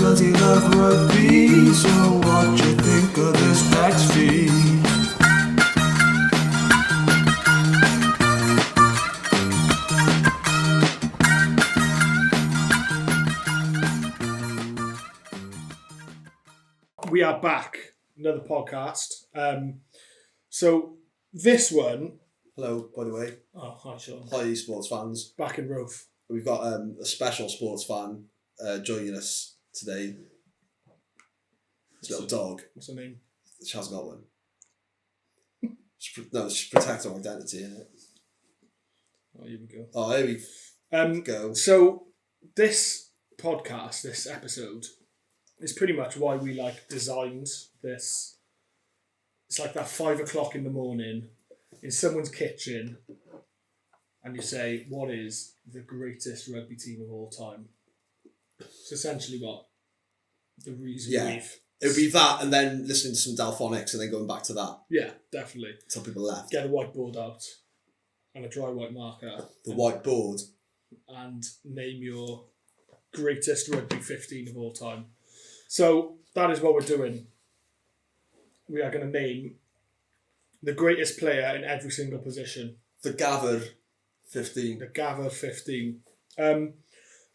'cause you love rugby. So what you think of this X feed? We are back, another podcast. So this one, Hello, by the way. oh hi Sean, Hi, sports fans. back in Rove. We've got a special sports fan joining us today. It's a little dog. What's her name? She hasn't got one. She's protect her identity, isn't it? Oh, here we go. Oh, here we go. So this podcast, this episode, is pretty much why we designed this. It's like that 5 o'clock in the morning in someone's kitchen, and you say, "What is the greatest rugby team of all time?" It's essentially what the reason we've. It would be that, and then listening to some Delphonics, and then going back to that. Yeah, definitely. Until people left. Get a whiteboard out and a dry white marker. The whiteboard. And name your greatest rugby 15 of all time. So that is what we're doing. We are going to name the greatest player in every single position. The Gafr 15. The Gafr 15.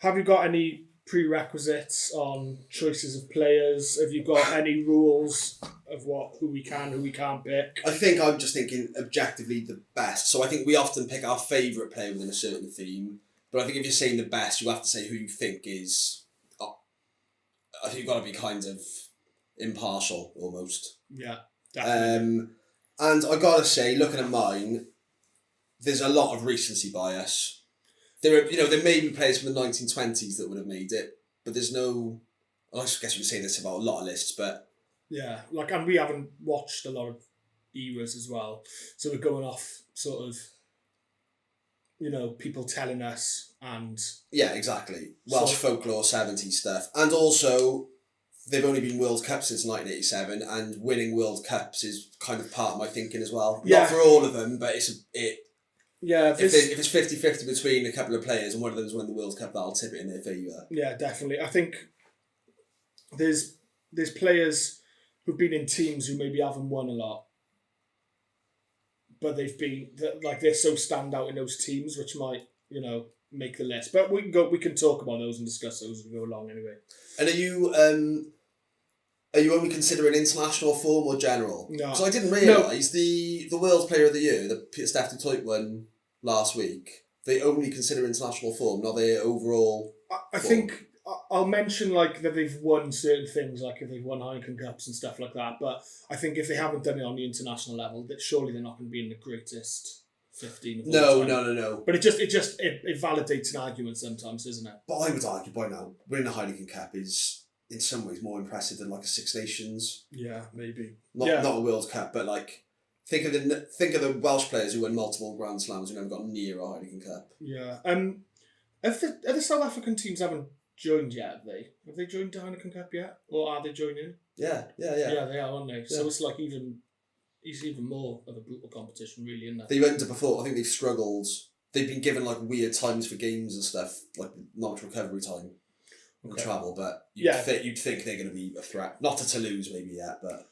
Have you got any prerequisites on choices of players? Have you got any rules of who we can, who we can't pick? I think I'm just thinking objectively the best. So I think we often pick our favourite player within a certain theme. But I think if you're saying the best, you have to say who you think is... I think you've got to be kind of impartial, almost. Yeah, definitely. And I got to say, looking at mine, there's a lot of recency bias. There may be players from the 1920s that would have made it, but there's no... I guess we can say this about a lot of lists, but... Yeah, and we haven't watched a lot of eras as well. So we're going off sort of, people telling us and... Yeah, exactly. Welsh folklore, 70s stuff. And also, they've only been World Cups since 1987, and winning World Cups is kind of part of my thinking as well. Yeah. Not for all of them, but Yeah, if it's 50-50 between a couple of players and one of them's won the World Cup, that'll tip it in their favour. Yeah, definitely. I think there's players who've been in teams who maybe haven't won a lot, but they've been they're so stand out in those teams, which might make the list. But we can talk about those and discuss those as we go along anyway. And are you only considering international form or general? No. Because I didn't realise the World Player of the Year, the Peter Steph du Toit one last week, they only consider international form, not their overall I think I'll mention that they've won certain things, like if they've won Heineken Cups and stuff like that. But I think if they haven't done it on the international level, that surely they're not going to be in the greatest 15 of all time. No. But it validates an argument sometimes, isn't it? But I would argue by now, winning a Heineken Cup is in some ways more impressive than a Six Nations. Yeah, maybe. Not a World Cup, but think of the Welsh players who won multiple Grand Slams who never got near a Heineken Cup. Yeah. Have the South African teams haven't joined yet, have they? Have they joined the Heineken Cup yet? Or are they joining? Yeah. Yeah, they are, aren't they? Yeah. So it's even more of a brutal competition, really, isn't it? They've underperformed. I think they've struggled. They've been given weird times for games and stuff, not much recovery time and travel. But you'd think they're going to be a threat. Not to Toulouse maybe yet, but...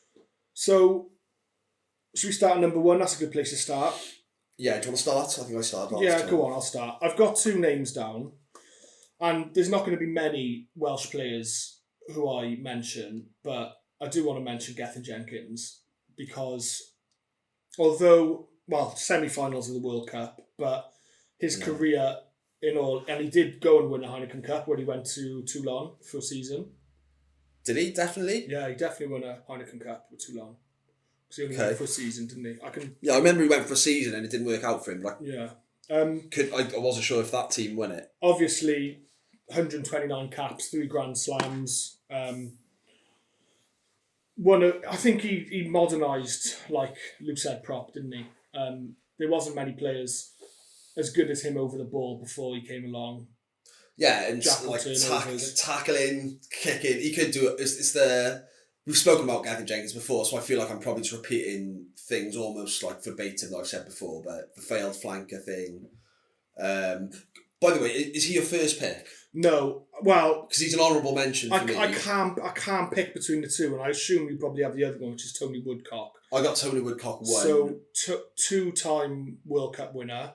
So, should we start at number one? That's a good place to start. Yeah, do you want to start? I think I started last Yeah, time. go on, I'll start. I've got 2 names down, and there's not going to be many Welsh players who I mention, but I do want to mention Gethin Jenkins, because although, semi-finals of the World Cup, but his career in all, and he did go and win a Heineken Cup when he went to Toulon for a season. Did he? Definitely? Yeah, he definitely won a Heineken Cup with Toulon. Because he only went for a season, didn't he? I remember he went for a season and it didn't work out for him. Yeah. I wasn't sure if that team won it. Obviously, 129 caps, 3 Grand Slams. I think he modernised loosehead prop, didn't he? There wasn't many players as good as him over the ball before he came along. Yeah, and tackling, kicking, he could do it. We've spoken about Gavin Jenkins before, so I feel like I'm probably just repeating things almost verbatim that I've said before, but the failed flanker thing. By the way, is he your first pick? No, well, Because he's an honourable mention for me. I can't pick between the two, and I assume you probably have the other one, which is Tony Woodcock. I got Tony Woodcock 1. So, two-time World Cup winner,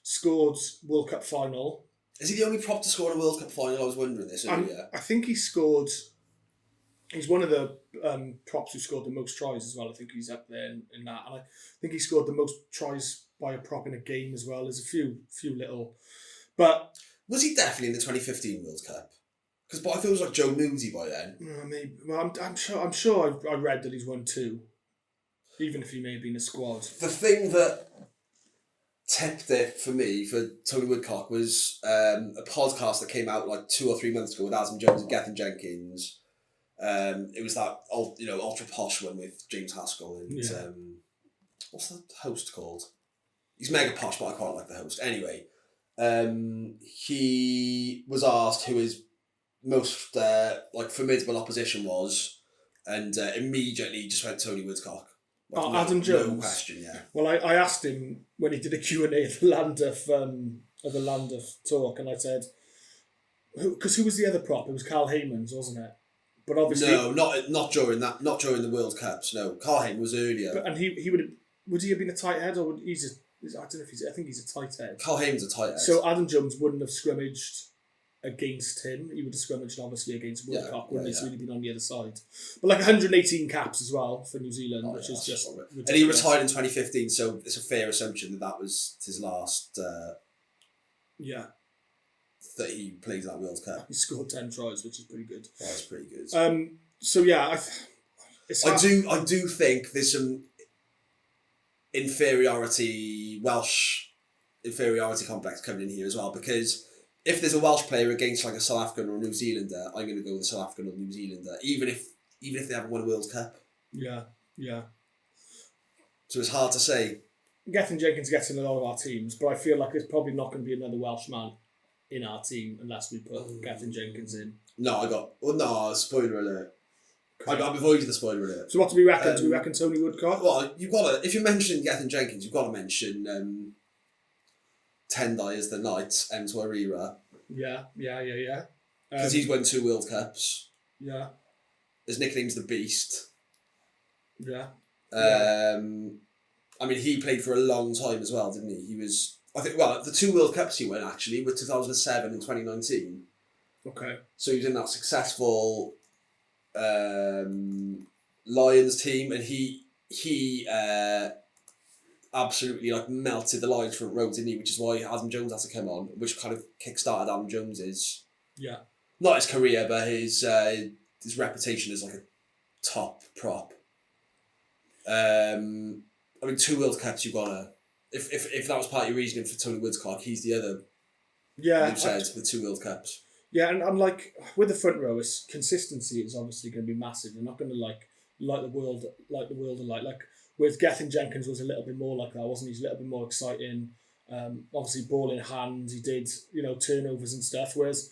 scored World Cup final. Is he the only prop to score in a World Cup final? I was wondering this earlier. I think he scored. He's one of the props who scored the most tries as well. I think he's up there in that, and I think he scored the most tries by a prop in a game as well. There's a few little, but Was he definitely in the 2015 World Cup? Because I thought it was like Joe Moody by then. maybe. Well, I'm sure I read that he's won 2, even if he may have been a squad. The thing that tipped it for me for Tony Woodcock was a podcast that came out like 2 or 3 months ago with Adam Jones and Gethin Jenkins. It was that ultra posh one with James Haskell and what's the host called? He's mega posh, but I quite like the host. Anyway, he was asked who his most formidable opposition was, and immediately just went Tony Woodcock. Adam Jones. No question, yeah. Well, I asked him when he did a Q&A at the Landorf talk, and I said, because who was the other prop? It was Carl Heyman's, wasn't it? But obviously, no, not during that. Not during the World Cups. No, Carl Heyman was earlier. And he would he have been a tight head, or I don't know if I think he's a tight head. Carl Heyman's a tight head. So Adam Jones wouldn't have scrimmaged against him. He would have scrimmaged obviously against Woodcock, wouldn't he? So he'd have been on the other side. But like 118 caps as well for New Zealand, which is just ridiculous. And he retired in 2015, so it's a fair assumption that was his last. That he played that World Cup. He scored 10 tries, which is pretty good. That's pretty good. So yeah, I do think there's some Welsh inferiority complex coming in here as well, because if there's a Welsh player against like a South African or a New Zealander, I'm going to go with the South African or New Zealander, even if they haven't won a World Cup. Yeah. So it's hard to say. Gethin Jenkins gets in a lot of our teams, but I feel like there's probably not going to be another Welshman in our team unless we put Gethin Jenkins in. Spoiler alert. I'm avoiding the spoiler alert. So what do we reckon? Do we reckon Tony Woodcock? Well, you've got to, if you're mentioning Gethin Jenkins, you've got to mention Tendai as the Knight, M. Twarira. Yeah. Because he's won 2 World Cups. Yeah. His nickname's the Beast. Yeah. I mean, he played for a long time as well, didn't he? He was, the 2 World Cups he won actually were 2007 and 2019. Okay. So he was in that successful Lions team, and he absolutely like melted the Lions front row, didn't he? Which is why Adam Jones had to come on, which kind of kick-started Adam Jones's not his career, but his reputation as like a top prop. I mean, 2 World Cups, you've got to. If that was part of your reasoning for Tony Woodcock, he's the other. Yeah, you said the 2 World Cups. Yeah, and I'm like with the front row, consistency is obviously going to be massive. They're not going to like the world like with Gethin Jenkins was a little bit more like that, wasn't he? He's a little bit more exciting. Obviously, ball in hand, he did turnovers and stuff. Whereas,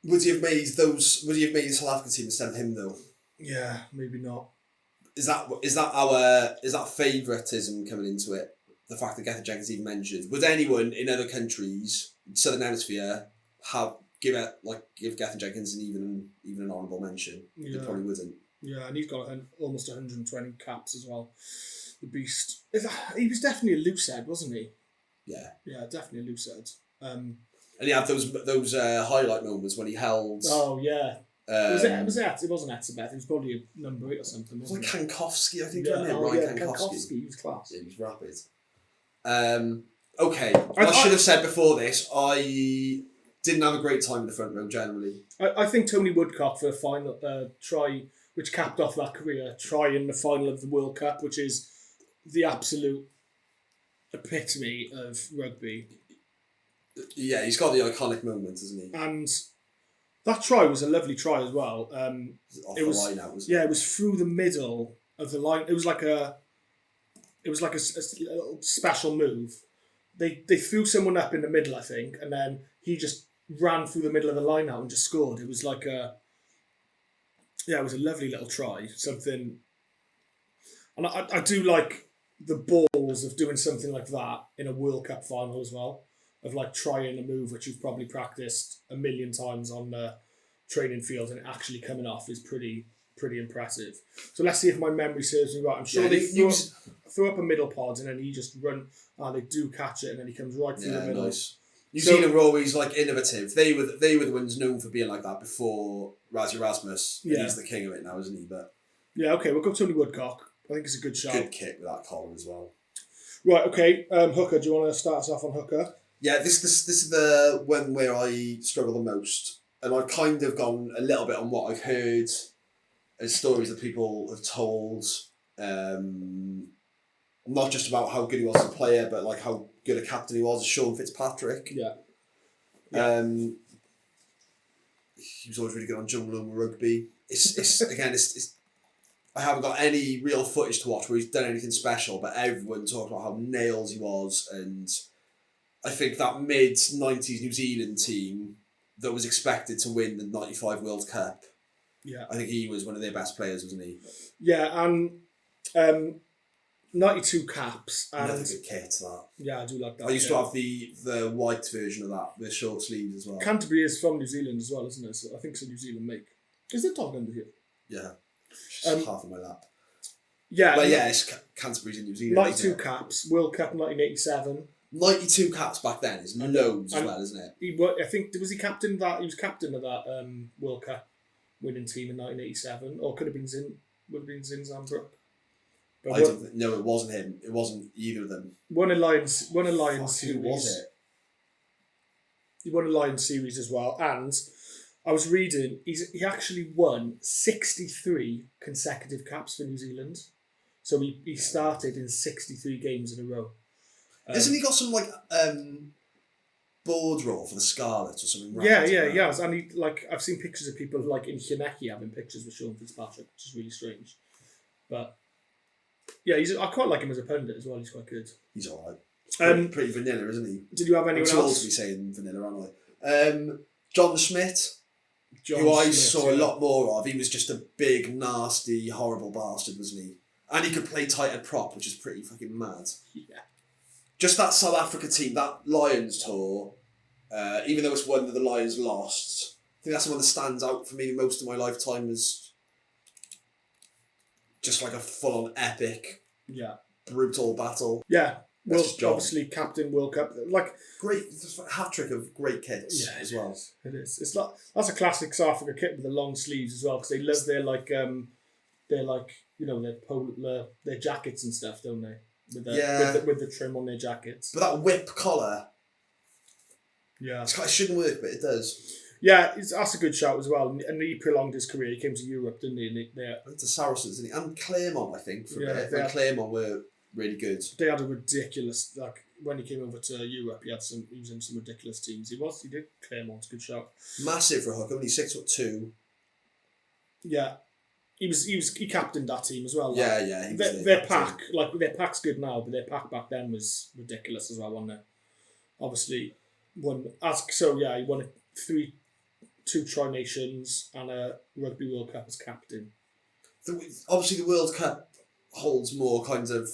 would he have made the South African team instead of him though? Yeah, maybe not. Is that favouritism coming into it? The fact that Gethin Jenkins even mentioned. Would anyone in other countries, Southern Hemisphere, give Gethin Jenkins even an honourable mention? Yeah. They probably wouldn't. Yeah, and he's got almost 120 caps as well. The Beast. He was definitely a loose head, wasn't he? Yeah. Yeah, definitely a loose head. And he had those highlight moments when he held. Oh yeah. It wasn't Etzebeth. It was probably a number 8 or something. It was like Kankowski, I think. Ryan Kankowski. He was class. Yeah, he was rapid. Okay, I should have said before this, I didn't have a great time in the front row generally. I think Tony Woodcock for a final try, which capped off that career, try in the final of the World Cup, which is the absolute epitome of rugby. Yeah, he's got the iconic moment, hasn't he? And that try was a lovely try as well. It was the line out, wasn't it? Yeah, it was through the middle of the line. It was like a little special move. They threw someone up in the middle, I think, and then he just ran through the middle of the line out and just scored. It was like it was a lovely little try. Something, and I do like the balls of doing something like that in a World Cup final as well. of like trying a move which you've probably practiced a million times on the training field and it actually coming off is pretty impressive. So let's see if my memory serves me right. I'm sure they throw up a middle pod and then he just they do catch it and then he comes right through the middle. Nice. New Zealand were always like innovative. They were the ones known for being like that before Razzie Erasmus. Yeah. He's the king of it now, isn't he? But yeah, okay, we'll go Tony Woodcock. I think it's a good shot. Good kick with that collar as well. Right, okay. Hooker, do you want to start us off on hooker? Yeah, this is the one where I struggle the most. And I've kind of gone a little bit on what I've heard as stories that people have told. Not just about how good he was as a player, but like how good a captain he was, Sean Fitzpatrick. Yeah. He was always really good on jungle and rugby. It's again, I haven't got any real footage to watch where he's done anything special, but everyone talked about how nails he was, and I think that mid-90s New Zealand team that was expected to win the 95 World Cup, I think he was one of their best players, wasn't he? Yeah, and 92 caps. And another good kit, that. Yeah, I do like that. I used to have the white version of that, with short sleeves as well. Canterbury is from New Zealand as well, isn't it? So I think it's a New Zealand make. Is it top under here? Yeah. Just half of my lap. Yeah. But yeah, it's Canterbury's in New Zealand. 92 caps, World Cup 1987. 92 caps back then is loads as well, isn't it? I think, was he captain of that? He was captain of that World Cup winning team in 1987, or could have been would have been Zin Zambrook. No, it wasn't him. It wasn't either of them. Won a Lions series. Who was it? He won a Lions series as well, and I was reading he actually won 63 consecutive caps for New Zealand. So he started in 63 games in a row. Hasn't he got some like board roll for the Scarlets or something? Yeah, he has. And he I've seen pictures of people like in Llanelli having pictures with Sean Fitzpatrick, which is really strange. But yeah, I quite like him as a pundit as well. He's quite good. He's all right. Pretty vanilla, isn't he? Did you have anyone else? I'm to be saying vanilla, aren't I? John Schmidt, who I saw a lot more of. He was just a big, nasty, horrible bastard, wasn't he? And he could play tight at prop, which is pretty fucking mad. Yeah. Just that South Africa team, that Lions tour, even though it's one that the Lions lost, I think that's the one that stands out for me most of my lifetime as just like a full-on epic, brutal battle. Yeah, obviously captain World Cup, great hat-trick of great kits as well. It is. It's like that's a classic South Africa kit with the long sleeves as well, because they love their jackets and stuff, don't they? With the trim on their jackets. But that whip collar, it shouldn't work, but it does. Yeah, that's a good shout as well. And he prolonged his career. He came to Europe, didn't he? Went to Saracens, didn't he? And Claremont, I think, for a bit. And Claremont were really good. They had a ridiculous, when he came over to Europe, he was in some ridiculous teams. He did. Claremont's a good shout. Massive for a hooker, only 6'2". Yeah. He captained that team as well. Yeah. Their pack's good now, but their pack back then was ridiculous as well, wasn't it? Obviously, he won 2 Tri-Nations and a Rugby World Cup as captain. Obviously, the World Cup holds more kinds of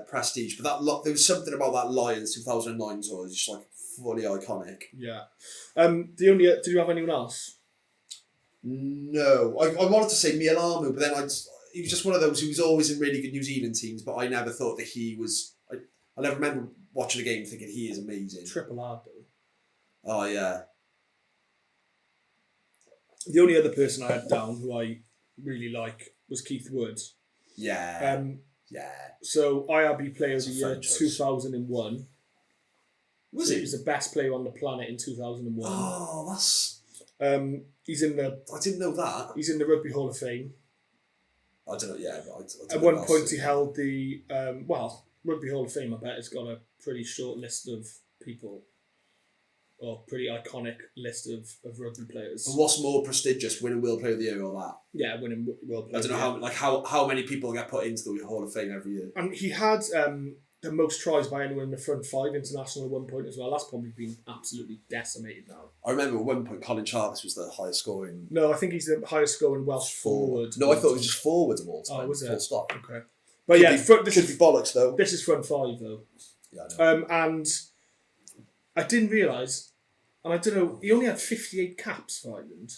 prestige, but there was something about that Lions 2009 tour was just fully iconic. Yeah. Did you have anyone else? No, I wanted to say Mialamu, but then he was just one of those who was always in really good New Zealand teams, but I never thought that he was. I never remember watching a game thinking he is amazing. Triple R though. Oh yeah. The only other person I had down who I really like was Keith Wood. Yeah. So IRB Player of the Year 2001. Was he? He was the best player on the planet in 2001. Oh, that's. He's in the. I didn't know that. He's in the Rugby Hall of Fame. I don't know. Yeah, at one point he held the Rugby Hall of Fame. I bet it's got a pretty short list of people, or pretty iconic list of rugby players. And what's more prestigious, winning World Player of the Year or that? Yeah, winning World Player. I don't know how many people get put into the Hall of Fame every year. And he had the most tries by anyone in the front 5 international at one point as well. That's probably been absolutely decimated now. I remember at one point Colin Charles was the highest scoring. No, I think he's the highest scoring Welsh forward. No, I thought it was just forward of all time. Oh, was it? Full stop. Okay. But this could be bollocks though. This is front 5 though. Yeah, I know. And I didn't realise, and I don't know, he only had 58 caps for Ireland.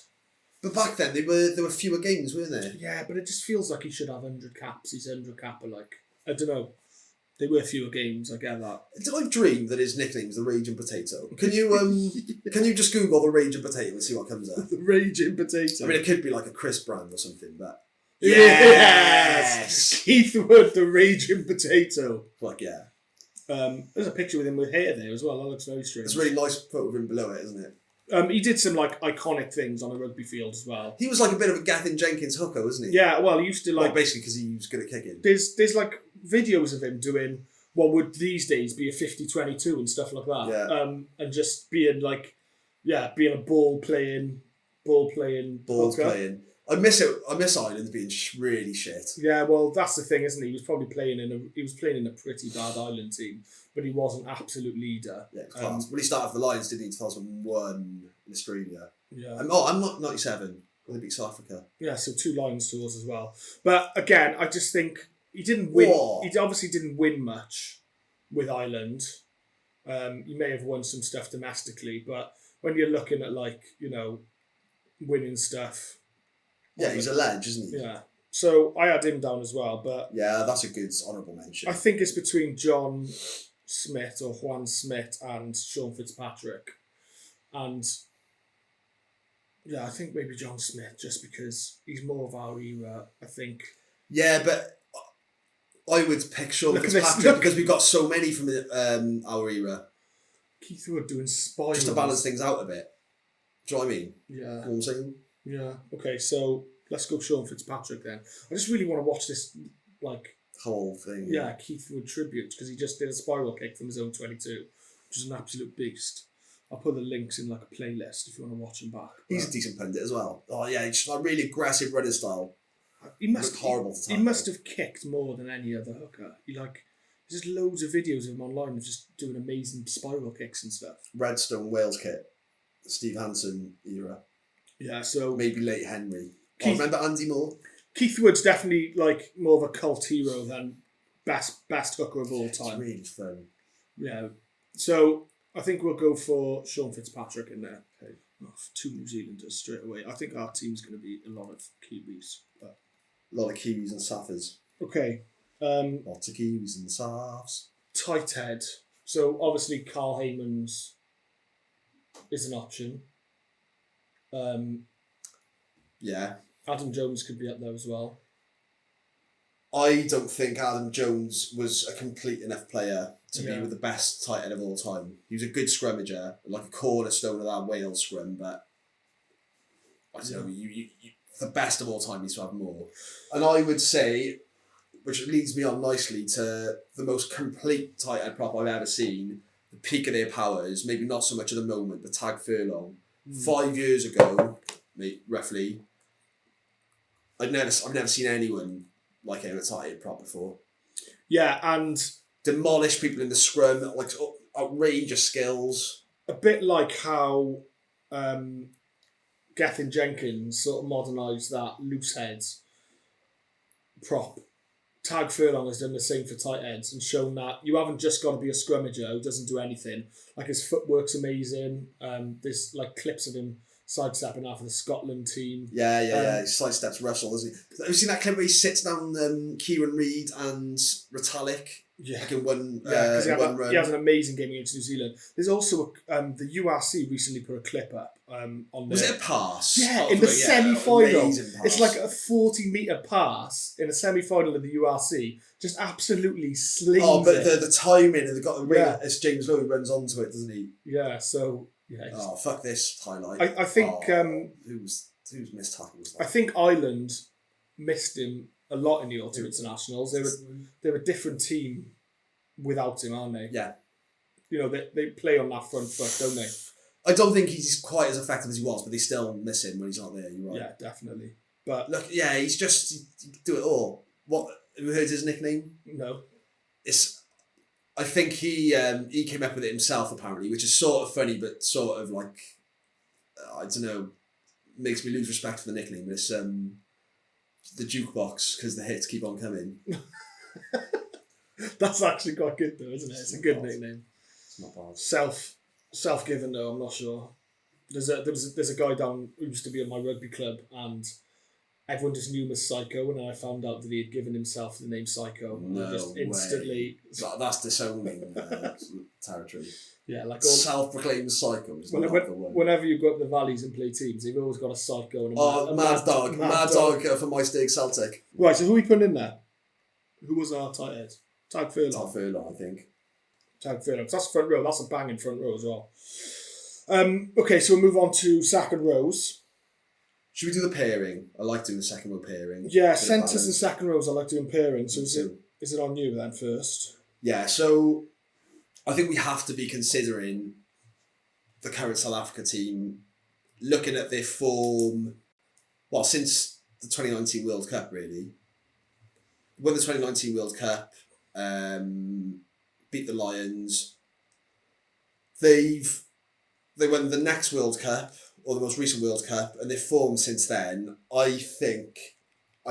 But back then, there were fewer games, weren't there? Yeah, but it just feels like he should have 100 caps. He's 100 capper, like. I don't know. They were fewer games, I get that. Did I dream that his nickname was the Raging Potato? Can you just Google the Raging Potato and see what comes up? The Raging Potato. I mean, it could be like a crisp brand or something, but yes! Keith Wood, the Raging Potato. Like, yeah. There's a picture with him with hair there as well. That looks very strange. It's a really nice photo of him below it, isn't it? He did some like iconic things on a rugby field as well. He was like a bit of a Gafr Jenkins hooker, wasn't he? Yeah, well, he used to like basically because he was good at kicking. There's like videos of him doing what would these days be a 50-22 and stuff like that. Yeah. And just being like, being a ball playing. I miss it. I miss Ireland being really shit. Yeah, well, that's the thing, isn't he? He was probably playing in a pretty bad Ireland team, but he was an absolute leader. Yeah, class. When he started for the Lions, didn't he? 2001 in Australia. Yeah. I'm not 97. When they beat South Africa. Yeah, so 2 Lions tours as well. But again, I just think he didn't win. Whoa. He obviously didn't win much with Ireland. He may have won some stuff domestically, but when you're looking at winning stuff. Yeah, he's a ledge, isn't he? Yeah. So I had him down as well, but yeah, that's a good honourable mention. I think it's between John Smith or Juan Smith and Sean Fitzpatrick. And yeah, I think maybe John Smith, just because he's more of our era, I think. Yeah, but I would pick Sean Fitzpatrick because we've got so many from our era. Keith Wood doing spirals. Just to balance things out a bit. Do you know what I mean? Yeah. You know what I'm saying? Yeah. Okay, so let's go Sean Fitzpatrick then. I just really want to watch this, whole thing. Yeah, Keith Wood tribute, because he just did a spiral kick from his own 22, which is an absolute beast. I'll put the links in like a playlist if you want to watch him back. He's a decent pundit as well. Oh yeah, he's just like really aggressive running style. He must horrible to He must have kicked more than any other hooker. There's just loads of videos of him online of just doing amazing spiral kicks and stuff. Redstone Wales kit, Steve Hansen era. Yeah, so maybe late Henry. Remember Andy Moore? Keith Wood's definitely more of a cult hero than best hooker of all time. It's really fun. Yeah, so I think we'll go for Sean Fitzpatrick in there. Okay. 2 New Zealanders straight away. I think our team's going to be a lot of Kiwis. But... a lot of Kiwis and Saffers. Okay. Lots of Kiwis and Saffs. Tight head. So obviously Carl Heyman's is an option. Yeah. Adam Jones could be up there as well. I don't think Adam Jones was a complete enough player to be with the best tight end of all time. He was a good scrummager, like a cornerstone of that Wales scrum, but I don't know, you the best of all time needs to have more. And I would say, which leads me on nicely to the most complete tight end prop I've ever seen, the peak of their powers, maybe not so much at the moment, but Tag Furlong. 5 years ago, roughly, I've never seen anyone like him at tight end prop before. Yeah, and demolish people in the scrum, like outrageous skills. A bit like how Gethin Jenkins sort of modernised that loose heads prop. Tag Furlong has done the same for tight ends and shown that you haven't just got to be a scrummager who doesn't do anything. Like, his footwork's amazing. There's clips of him sidestepping after the Scotland team. Yeah. He sidesteps Russell, doesn't he? Have you seen that clip where he sits down Kieran Reid and Retallick? Yeah. In one run. He has an amazing game against New Zealand. There's also the URC recently put a clip up on Was it a pass? Yeah, in the semi-final. It's like a 40-metre pass in a semi-final of the URC. Just absolutely slings it. Oh, but the timing, and they've got the ring as James Lowe runs onto it, doesn't he? Yeah, so... Yeah, oh, fuck this highlight. I think... who's missed tackles? I think Ireland missed him a lot in the Autumn Internationals. They're a different team without him, aren't they? Yeah. They play on that front foot, don't they? I don't think he's quite as effective as he was, but they still miss him when he's not there, you're right. Yeah, definitely. But look, yeah, he do it all. What, have you heard his nickname? No. I think he came up with it himself, apparently, which is sort of funny, but sort of like, I don't know, makes me lose respect for the nickname. But it's the jukebox, because the hits keep on coming. That's actually quite good though, isn't it? It's a good nickname. It's not bad. Self-given though, I'm not sure. There's a guy down who used to be at my rugby club, and everyone just knew him as Psycho, and then I found out that he had given himself the name Psycho. No and I just way. instantly, That's disowning territory. yeah, like Self-proclaimed psycho is not the one. whenever you go up the valleys and play teams, they've always got a Psycho and a Mad Dog for my Stig Celtic. Right, so who are we putting in there? Who was our tight head? Tag Furlong. Tag Furlong, I think. Tag Furlong. That's front row. That's a banging front row as well. Okay, so we'll move on to second rows. Should we do the pairing? I like doing the second row pairing. Yeah, centres and second rows I like doing pairing. So is it on you then first? Yeah, so I think we have to be considering the current South Africa team, looking at their form, well, since the 2019 World Cup, really. Won the 2019 World Cup, beat the Lions. They won the next World Cup, or the most recent World Cup, and they've formed since then. I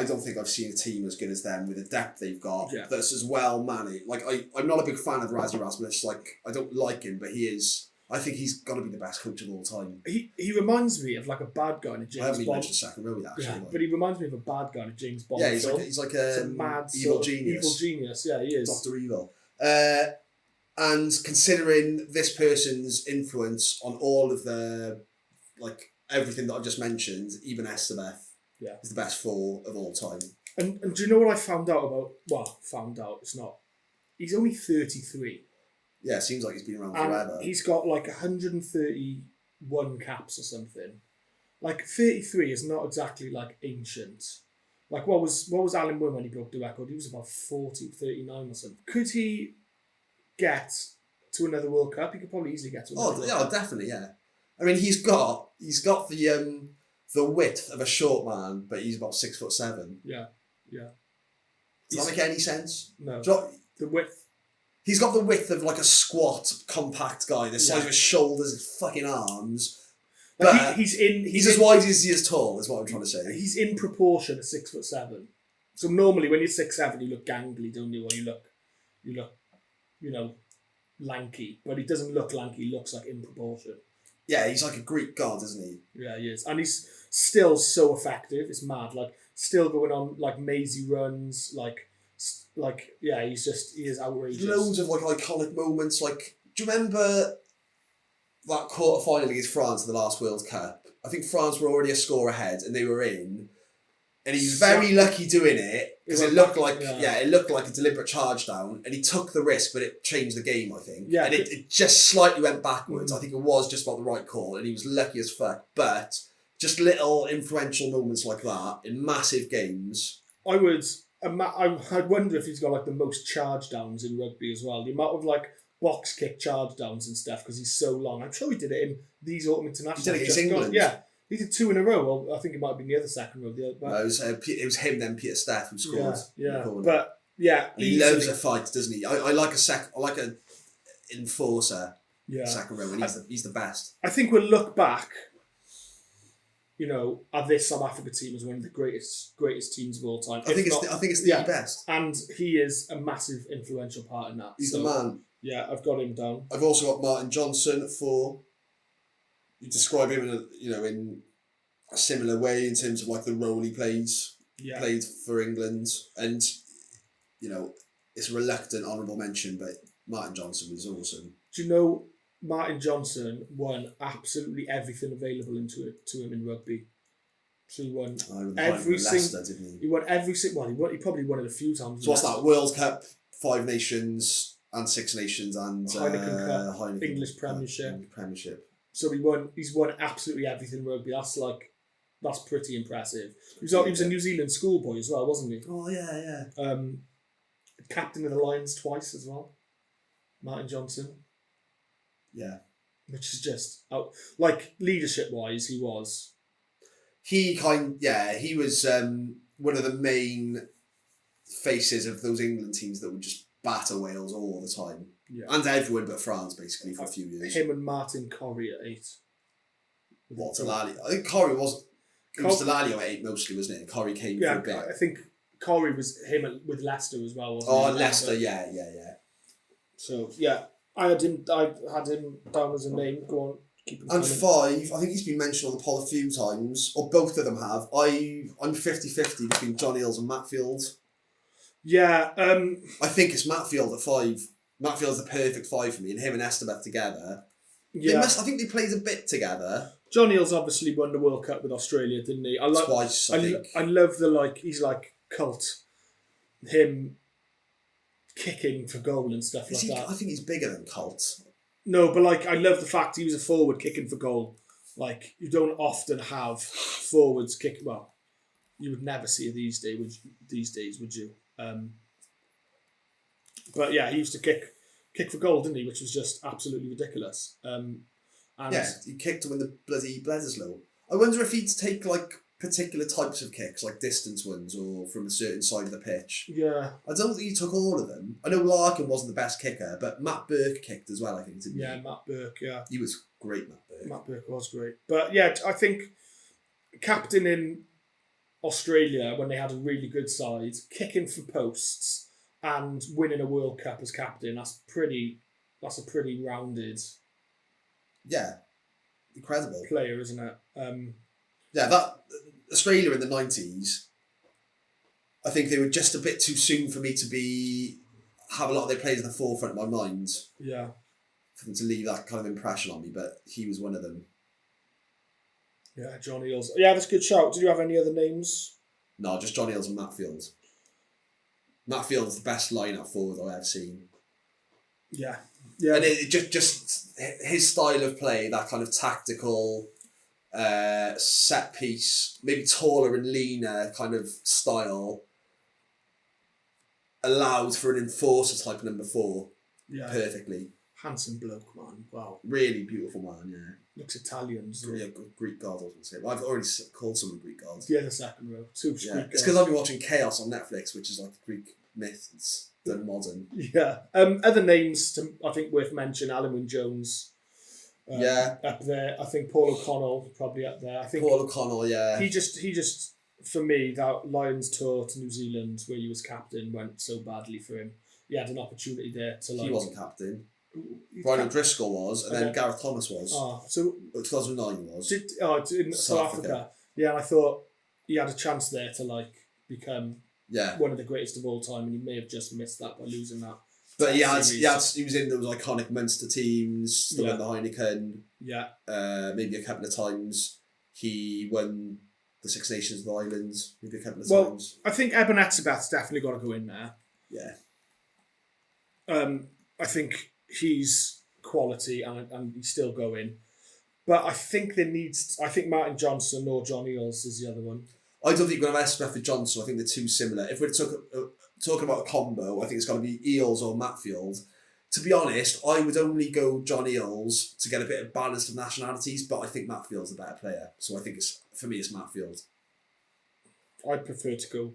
don't think I've seen a team as good as them with the depth they've got. Yeah. That's as well managed. Like I'm not a big fan of Rasmus Rasmus. Like I don't like him, but he is. I think he's got to be the best coach of all time. He reminds me of like a bad guy in a James Bond. I haven't even mentioned second row yet, actually. Yeah, but he reminds me of a bad guy in a James Bond. Yeah, film. he's like It's a mad evil sort of genius. Evil genius, yeah, he is. Dr. Evil. And considering this person's influence on all of the, like, everything that I've just mentioned, even Estebeth is the best four of all time. And do you know what I found out about? Well, it's not. He's only 33. Yeah, it seems like he's been around And forever. he's got like 131 caps or something. Like 33 is not exactly like ancient. Like what was Alan Wynn when he broke the record? He was about 40, 39 or something. Could he get to another World Cup? He could probably easily get to another World Cup. Definitely, yeah. I mean, he's got the width of a short man, but he's about 6'7". Yeah. Does that make any sense? No. The width. He's got the width of like a squat, compact guy, the size of his shoulders, his fucking arms. But he's as wide as he is tall, is what I'm trying to say. He's in proportion at 6'7". So normally when you're 6'7", you look gangly, don't you? Or you look, lanky. But he doesn't look lanky. He looks like in proportion. Yeah, he's like a Greek god, isn't he? Yeah, he is, and he's still so effective. It's mad. Like still going on like mazy runs. Yeah, he is outrageous. Loads of like iconic moments. Like, do you remember that quarter final against France in the last World Cup? I think France were already a score ahead, and they were in. And he's very lucky doing it because it looked like a deliberate charge down, and he took the risk, but it changed the game, I think. Yeah, and it just slightly went backwards. I think it was just about the right call, and he was lucky as fuck. But just little influential moments like that in massive games. I'd wonder if he's got like the most charge downs in rugby as well. The amount of like box kick charge downs and stuff because he's so long. I'm sure he did it in these autumn internationals. He did it against England. Yeah. He did 2 in a row. Well, I think it might have been the other second row. It was him then Peter Steff who scored. Yeah. But yeah, he loves a fight, doesn't he? I like a enforcer. Yeah. Second row, and he's the best. I think we'll look back. At this South Africa team as one of the greatest teams of all time. I think it's the best. And he is a massive influential part in that. He's the man. Yeah, I've got him down. I've also got Martin Johnson at 4. You describe him in a similar way in terms of like the role he plays. Yeah. Played for England, and it's a reluctant honourable mention, but Martin Johnson was awesome. Do you know Martin Johnson won absolutely everything available to him in rugby? So he won every single. Didn't he? He won every single. Well, he probably won it a few times. So what's that? World Cup, 5 Nations and 6 Nations and Heineken Cup, Heineken English Premiership. So he's won absolutely everything rugby. That's pretty impressive. He was a New Zealand schoolboy as well, wasn't he? Oh yeah. Captain of the Lions twice as well. Martin Johnson. Yeah. Which is just leadership wise, he was. He was one of the main faces of those England teams that would just batter Wales all the time. Yeah. And everyone but France, basically, for a few years. Him and Martin Corrie at 8. What, Delali? I think Corrie was... It was Delali at 8 mostly, wasn't it? Corrie came for a bit. I think Corrie was him with Leicester as well, wasn't he? Leicester, yeah. So, yeah, I had him down as a name. Go on, keep him And coming. 5, I think he's been mentioned on the poll a few times, or both of them have. I'm 50-50 between John Eales and Matt Field. Yeah, I think it's Matt Field at 5. Matt Field's the perfect 5 for me, and him and Esteban together. yeah. I think they played a bit together. John Eales obviously won the World Cup with Australia, didn't he? Twice, I think. I love the he's like cult, him kicking for goal and stuff like that. I think he's bigger than Colt. No, but I love the fact he was a forward kicking for goal. Like, you don't often have forwards kick. Well, you would never see it these days, would you? But yeah, he used to kick for goal, didn't he? Which was just absolutely ridiculous. And Yeah, he kicked to win the bloody Bledisloe. I wonder if he'd take particular types of kicks, like distance ones or from a certain side of the pitch. yeah, I don't think he took all of them. I know Larkin wasn't the best kicker, but Matt Burke kicked as well, I think, didn't he? Matt Burke, yeah. He was great, Matt Burke. Matt Burke was great. But yeah, I think captain in Australia when they had a really good side, kicking for posts and winning a World Cup as captain, that's a pretty rounded Yeah, incredible. player, isn't it? Yeah, that Australia in the 90s, I think they were just a bit too soon for me to have a lot of their players in the forefront of my mind, Yeah. for them to leave that kind of impression on me, but he was one of them. Yeah, John Eales. Yeah, that's a good shout. Did you have any other names? No, just John Eales and Matt Field. Matt Field's the best line-up forward I've ever seen. Yeah. Yeah. And it just his style of play, that kind of tactical, set piece, maybe taller and leaner kind of style, allowed for an enforcer type number 4 Yeah. perfectly. Handsome bloke, man. Wow. Really beautiful man, yeah. Looks Italian. So. Yeah, Greek god, I was going to say. Well, I've already called someone Greek gods. Yeah, the second row. Two Yeah, Greek it's gods. because I've been watching Chaos on Netflix, which is like Greek myths done modern. Yeah. Other names I think worth mentioning: Alan Wynne-Jones. Yeah. Up there. I think Paul O'Connell probably up there. I think Paul O'Connell, yeah. he just for me that Lions tour to New Zealand where he was captain went so badly for him. He had an opportunity there to He wasn't captain. He's Brian cap- O'Driscoll was, and then Okay. Gareth Thomas was. so 2009 he was. in South Africa. Yeah, and I thought he had a chance there to become Yeah. one of the greatest of all time, and he may have just missed that by losing that. But he series. was in those iconic Munster teams, still Yeah. in the Heineken, Yeah, maybe a couple of times. He won the Six Nations of the Islands, maybe a couple of Well, times. I think Eben Etzebeth's definitely got to go in there. Yeah. I think he's quality and he's still going. But I think I think Martin Johnson or John Eales is the other one. I don't think you're going to have Esmeth and Johnson. I think they're too similar. If we're talking about a combo, I think it's got to be Eales or Matfield. To be honest, I would only go John Eales to get a bit of balance of nationalities, but I think Matfield's the better player. So I think for me it's Matfield. I'd prefer to go.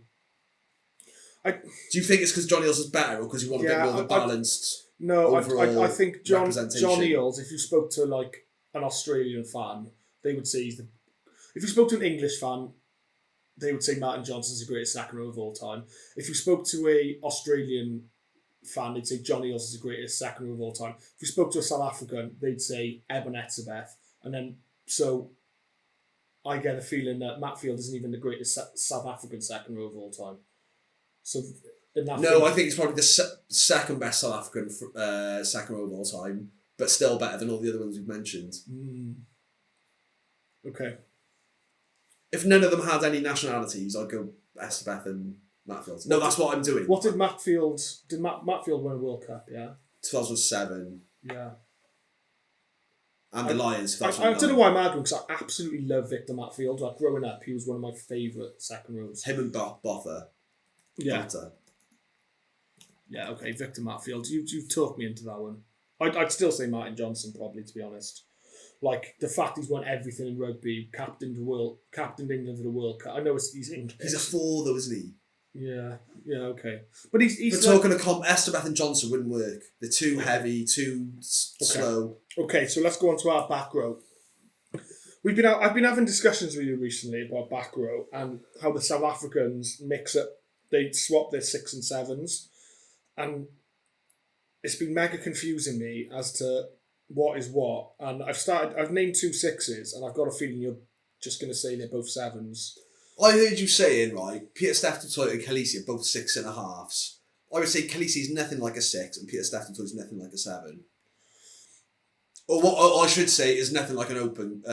Do you think it's because John Eales is better, or because you want a bit more of a balanced? No, overall I think John representation? Eales, if you spoke to an Australian fan, they would say if you spoke to an English fan, they would say Martin Johnson's the greatest second row of all time. If you spoke to a Australian fan, they'd say John Eales is the greatest second row of all time. If you spoke to a South African, they'd say Eben Etzebeth. And then, so I get a feeling that Matfield isn't even the greatest South African second row of all time. So No, I think it's probably the second best South African second row of all time, but still better than all the other ones we've mentioned. Okay. If none of them had any nationalities, I'd go Estebeth and Matfield. No, that's what I'm doing. What did Matfield... Did Matfield win a World Cup, yeah? 2007. Yeah. And the Lions, I 2009. don't know why I'm arguing, because I absolutely love Victor Matfield. Like, growing up, he was one of my favourite second rows. Him and Botha. Yeah. Botha. Yeah, okay, Victor Matfield. You talked me into that one. I'd still say Martin Johnson, probably, to be honest. Like, the fact he's won everything in rugby, captained England to the World Cup. I know he's English. He's a 4 though, isn't he? Yeah, okay. But he's We're talking Estebeth and Johnson wouldn't work. They're too heavy, too slow. Okay, so let's go on to our back row. I've been having discussions with you recently about back row and how the South Africans mix up. They swap their 6 and 7s, and it's been mega confusing me as to what is what, and I've named 2 6s, and I've got a feeling you're just going to say they're both 7s. I heard you saying, right, Peter Steph and Khaleesi are both 6.5s. I would say Khaleesi's nothing like a 6 and Peter Steph is nothing like a 7. Or what I should say is nothing like an open...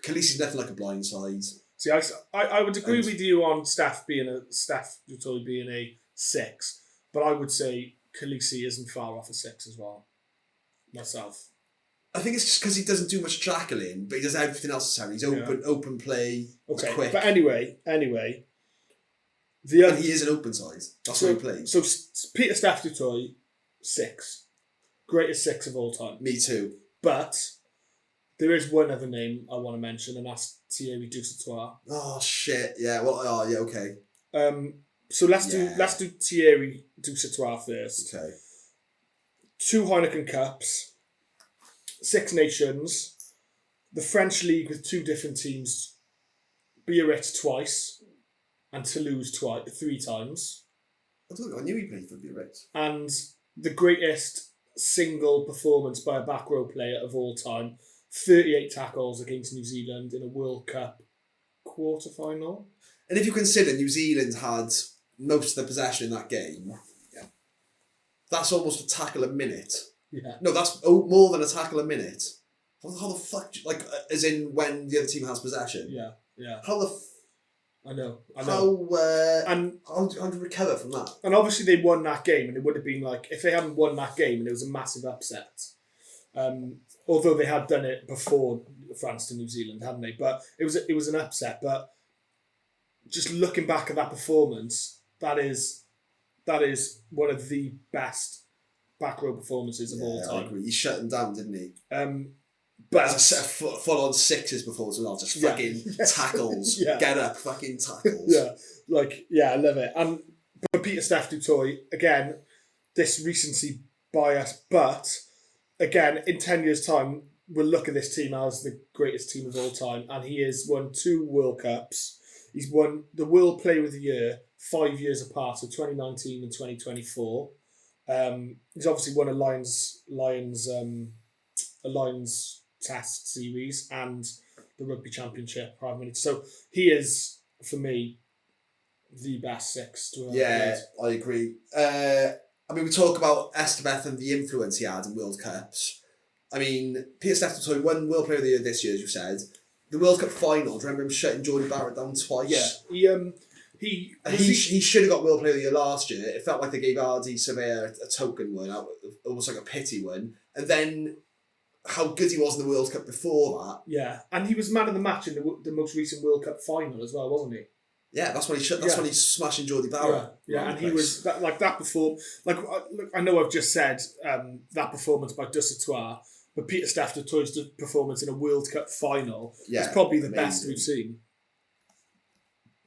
Khaleesi's nothing like a blindside. See, I would agree with you on Steph Dutoy being a 6, but I would say Khaleesi isn't far off a 6 as well, myself. I think it's just because he doesn't do much tackling, but he does everything else necessary. He's open play, okay, quick. But anyway, and he is an open side. That's what he plays. So Peter Steph Dutoy, 6. Greatest 6 of all time. Me too. But there is one other name I want to mention, and that's Thierry Dusautoir. Oh shit! Yeah. Well. Oh yeah. Okay. So let's do Thierry Dusautoir first. Okay. 2 Heineken Cups, 6 Nations, the French League with 2 different teams, Biarritz twice, and Toulouse 3 times. I knew he played for Biarritz. And the greatest single performance by a back row player of all time, 38 tackles against New Zealand in a World Cup quarter-final. And if you consider New Zealand had most of the possession in that game, that's almost a tackle a minute. Yeah. No, that's more than a tackle a minute. How the fuck, as in when the other team has possession? Yeah. How the... I know. And how do you recover from that? And obviously they won that game, and it would have been like, if they hadn't won that game, and it was a massive upset. Although they had done it before France to New Zealand, hadn't they? But it was an upset. But just looking back at that performance, that is one of the best back row performances of all time. I agree. He shut them down, didn't he? But a set of full-on 6s before as well, just fucking tackles. Get up, fucking tackles. I love it. And but Peter Steph Dutoy, again, this recency bias, but again, in 10 years' time, we'll look at this team as the greatest team of all time, and he has won 2 World Cups. He's won the World Player of the Year 5 years apart, so 2019 and 2024. He's obviously won a Lions Test series and the Rugby Championship Prime Minister. So he is, for me, the best 6 to ever played. I agree. We talk about Estevez and the influence he had in World Cups. I mean, Peter Steph won World Player of the Year this year, as you said. The World Cup final, do you remember him shutting Jordy Barrett down twice? Yeah, he should have got World Player of the Year last year. It felt like they gave Ardy Surveyor a token win, almost like a pity win. And then how good he was in the World Cup before that. Yeah, and he was man of the match in the most recent World Cup final as well, wasn't he? Yeah, that's when he's smashing Jordy Barrett. Yeah, and he was that before. I know I've just said that performance by Dusautoir, but Peter Steph Dutoy's performance in a World Cup final is probably the best we've seen.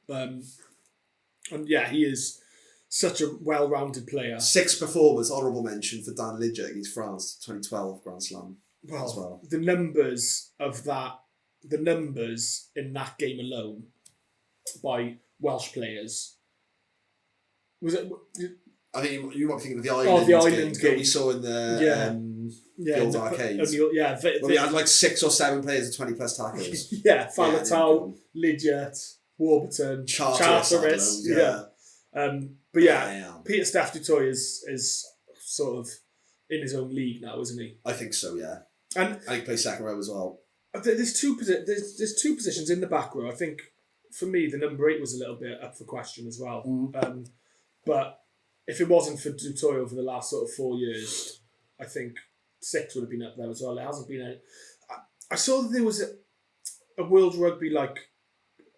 And he is such a well-rounded player. 6 performers, honourable mention for Dan Lidger against France, 2012 Grand Slam. Well, the numbers in that game alone by Welsh players. Was it? I think you might be thinking of the Island. Oh, the Island game we saw in the old arcades. We had like 6 or 7 players with 20 plus tackles. Faletau, Lidget, Warburton, Charteris. Peter Steph Dutoy is sort of in his own league now, isn't he? I think so, yeah. And he plays second row as well. There's two positions in the back row. I think for me the number 8 was a little bit up for question as well. But if it wasn't for Dutoy over the last sort of 4 years, I think 6 would have been up there as well. It hasn't been I saw that there was a World Rugby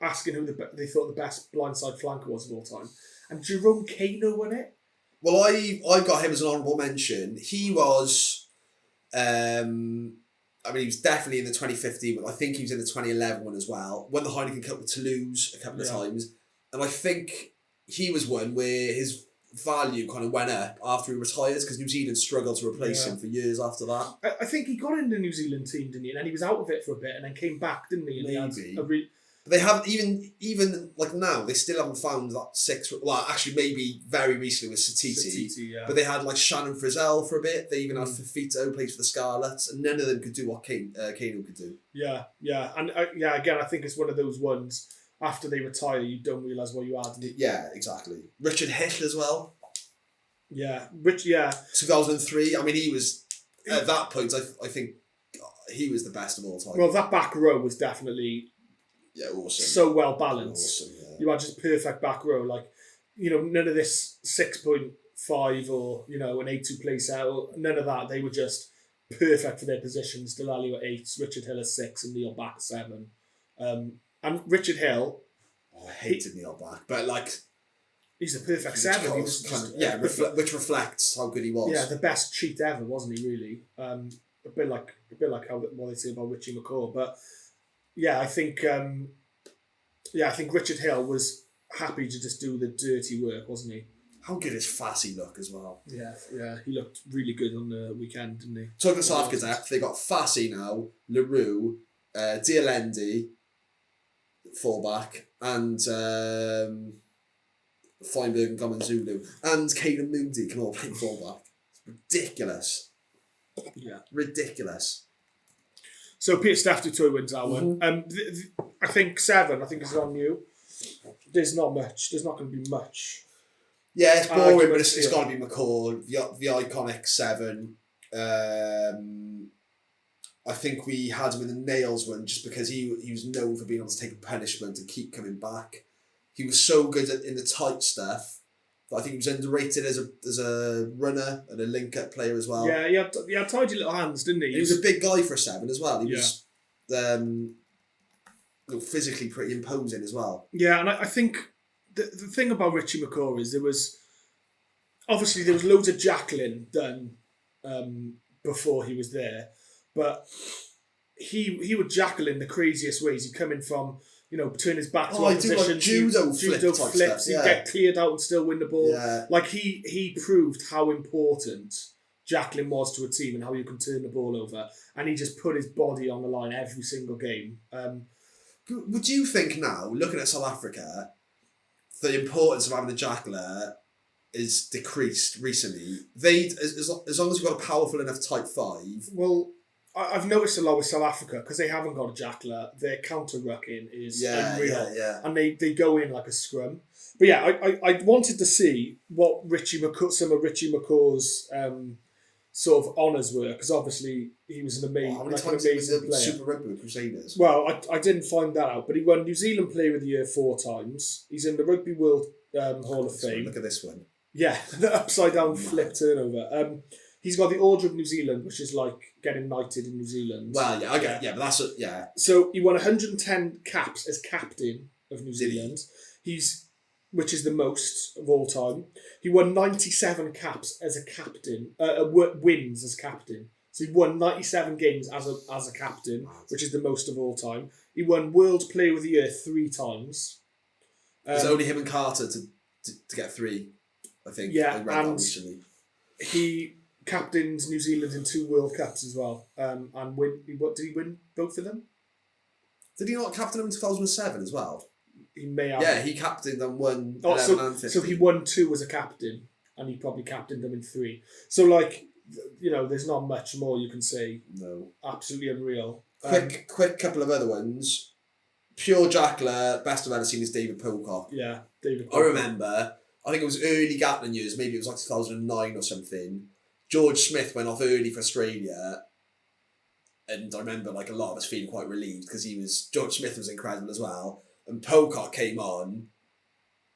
asking who they thought the best blindside flanker was of all time, and Jerome Kaino won it. Well, I got him as an honourable mention. He was, he was definitely in the 2015 one. I think he was in the 2011 one as well. Won the Heineken Cup with Toulouse a couple of times. And I think he was one where his value kind of went up after he retires because New Zealand struggled to replace him for years after that. I think he got in the New Zealand team, didn't he? And then he was out of it for a bit and then came back, didn't he? And maybe. They haven't even like now. They still haven't found that six. Well, actually, maybe very recently with Satiti. Yeah. But they had like Shannon Frizzell for a bit. They even had Fafito, who plays for the Scarlets, and none of them could do what Kano could do. Yeah, and again, I think it's one of those ones. After they retire, you don't realise what you had. Yeah, exactly. Richard Hill as well. Yeah, 2003. I mean, he was at that point. I think he was the best of all time. Well, that back row was definitely awesome. So well balanced. Awesome. Yeah. You had just perfect back row. Like, none of this 6.5 or an 8-2 place out. None of that. They were just perfect for their positions. Delali at 8, Richard Hill at 6, and Neil Back at 7. And Richard Hill. I hated Neil Back, but like. He's the perfect 7. He was just, which reflects how good he was. Yeah, the best cheat ever, wasn't he? Really, a bit like what they say about Richie McCaw. But yeah, I think Richard Hill was happy to just do the dirty work, wasn't he? How good is Fassi look as well? Yeah, he looked really good on the weekend, didn't he? Talking of South Africa depth, they got Fassi now, LaRue, Dialendi, fullback, and Feinberg and Gomanzulu, and Caden Moody can all play fullback. It's ridiculous. Yeah. Ridiculous. So Peter Staff to wins that one. I think 7. I think it's on you. There's not much. There's not going to be much. Yeah, it's boring, but it's got to be McCall, the iconic 7. I think we had him in the nails one just because he was known for being able to take a punishment and keep coming back. He was so good in the tight stuff that I think he was underrated as a runner and a link-up player as well. Yeah, he had tidy little hands, didn't he? He was a big guy for a 7 as well. He was physically pretty imposing as well. Yeah, and I think the thing about Richie McCaw is there was loads of Jacqueline done before he was there, but he would jackal in the craziest ways. He'd come in from, turn his back to opposition. Like judo flips. He'd get cleared out and still win the ball. Yeah. Like he proved how important Jacqueline was to a team and how you can turn the ball over. And he just put his body on the line every single game. Would you think now, looking at South Africa, the importance of having the jackler is decreased recently? As long as you've got a powerful enough type 5. Well, I've noticed a lot with South Africa because they haven't got a jackler. Their counter rucking is unreal, and they go in like a scrum. But yeah, I wanted to see what some of Richie McCaw's sort of honours were, because obviously he was an amazing player. Super Rugby Crusaders. Well, I didn't find that out, but he won New Zealand Player of the Year 4 times. He's in the Rugby World Hall of Fame. Look at this one. Yeah, the upside down flip turnover. He's got the Order of New Zealand, which is like getting knighted in New Zealand. Well, yeah, okay, yeah, but that's yeah. So he won 110 caps as captain of New Zealand. Which is the most of all time. He won 97 caps as a captain, wins as captain. So he won 97 games as a captain, which is the most of all time. He won World Player of the Year 3 times. It's only him and Carter to get 3, I think. Yeah, I read that recently. He captained New Zealand in 2 World Cups as well. And what did he win both of them? Did he not captain them in 2007 as well? He may have. Yeah, he captained them 11 and 15. So he won 2 as a captain, and he probably captained them in 3. So there's not much more you can say. No. Absolutely unreal. Quick couple of other ones. Pure Jackler, best I've ever seen is David Pocock. Yeah, David Pocock. I remember, I think it was early Gatland years, maybe it was like 2009 or something. George Smith went off early for Australia, and I remember like a lot of us feeling quite relieved because George Smith was incredible as well. And Pocock came on,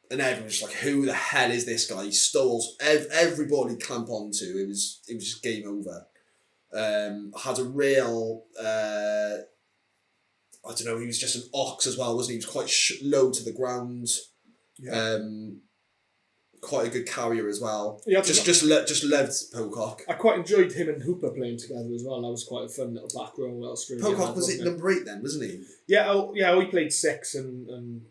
and everyone was like, "Who the hell is this guy?" He stole every ball he'd clamp onto. It was just game over. Had a real, I don't know. He was just an ox as well, wasn't he? He was quite low to the ground. Yeah. Quite a good carrier as well. Yeah, just loved Pocock. I quite enjoyed him and Hooper playing together as well. That was quite a fun little back row. Pocock was it number 8 then, wasn't he? Yeah, he played 6 and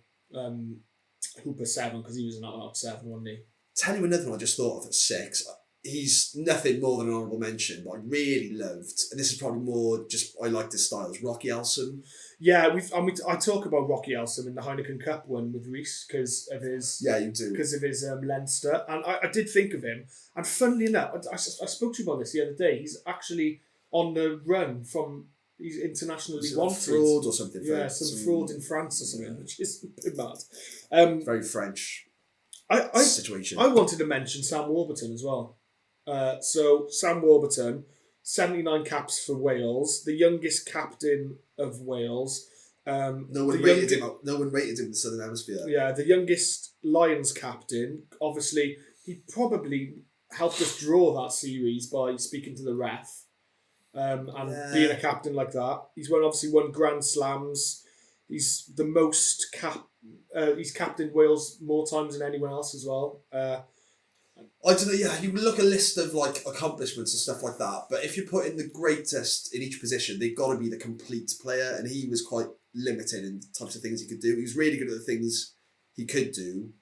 Hooper 7 because he was an out 7, wasn't he? Tell you another one I just thought of at 6. he's nothing more than an honourable mention, but I really loved, and this is probably more just I liked his style, is Rocky Elsom. Yeah, I talk about Rocky Elsom in the Heineken Cup one with Reese because of his You do. because of his Leinster, and I did think of him. And funnily enough, I spoke to you about this the other day. He's actually on the run from he's internationally wanted. Fraud or something. Yeah, some fraud in France or something, which is a bit mad. Very French situation. I wanted to mention Sam Warburton as well. So Sam Warburton, 79 caps for Wales, the youngest captain of Wales. No one rated him in the Southern Hemisphere. Yeah, the youngest Lions captain. Obviously, he probably helped us draw that series by speaking to the ref and being a captain like that. He's obviously won Grand Slams. He's the most he's captained Wales more times than anyone else as well. I don't know, yeah, you look a list of like accomplishments and stuff like that, but if you put in the greatest in each position, they've got to be the complete player, and he was quite limited in the types of things he could do. He was really good at the things he could do.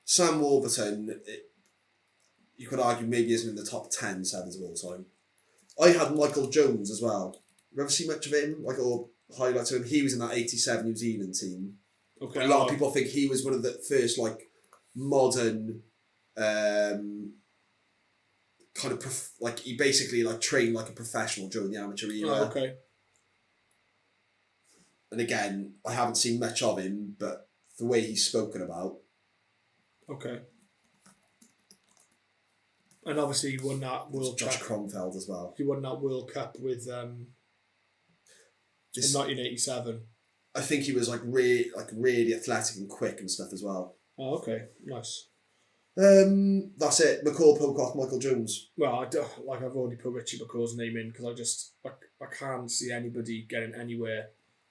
Sam Warburton, you could argue maybe isn't in the top 10 sevens of all time. I had Michael Jones as well. You ever see much of him? Or highlights of him? He was in that 87 New Zealand team. Okay. A lot of people think he was one of the first modern kind of he basically trained like a professional during the amateur era. Oh, okay. And again, I haven't seen much of him, but the way he's spoken about. Okay. And obviously he won that World Josh Cup. Cromfeld as well. He won that World Cup with in 1987. I think he was really athletic and quick and stuff as well. Oh, okay, nice. That's it. McCall, Pocock, Michael Jones. Well, I've already put Richie McCaw's name in because I can't see anybody getting anywhere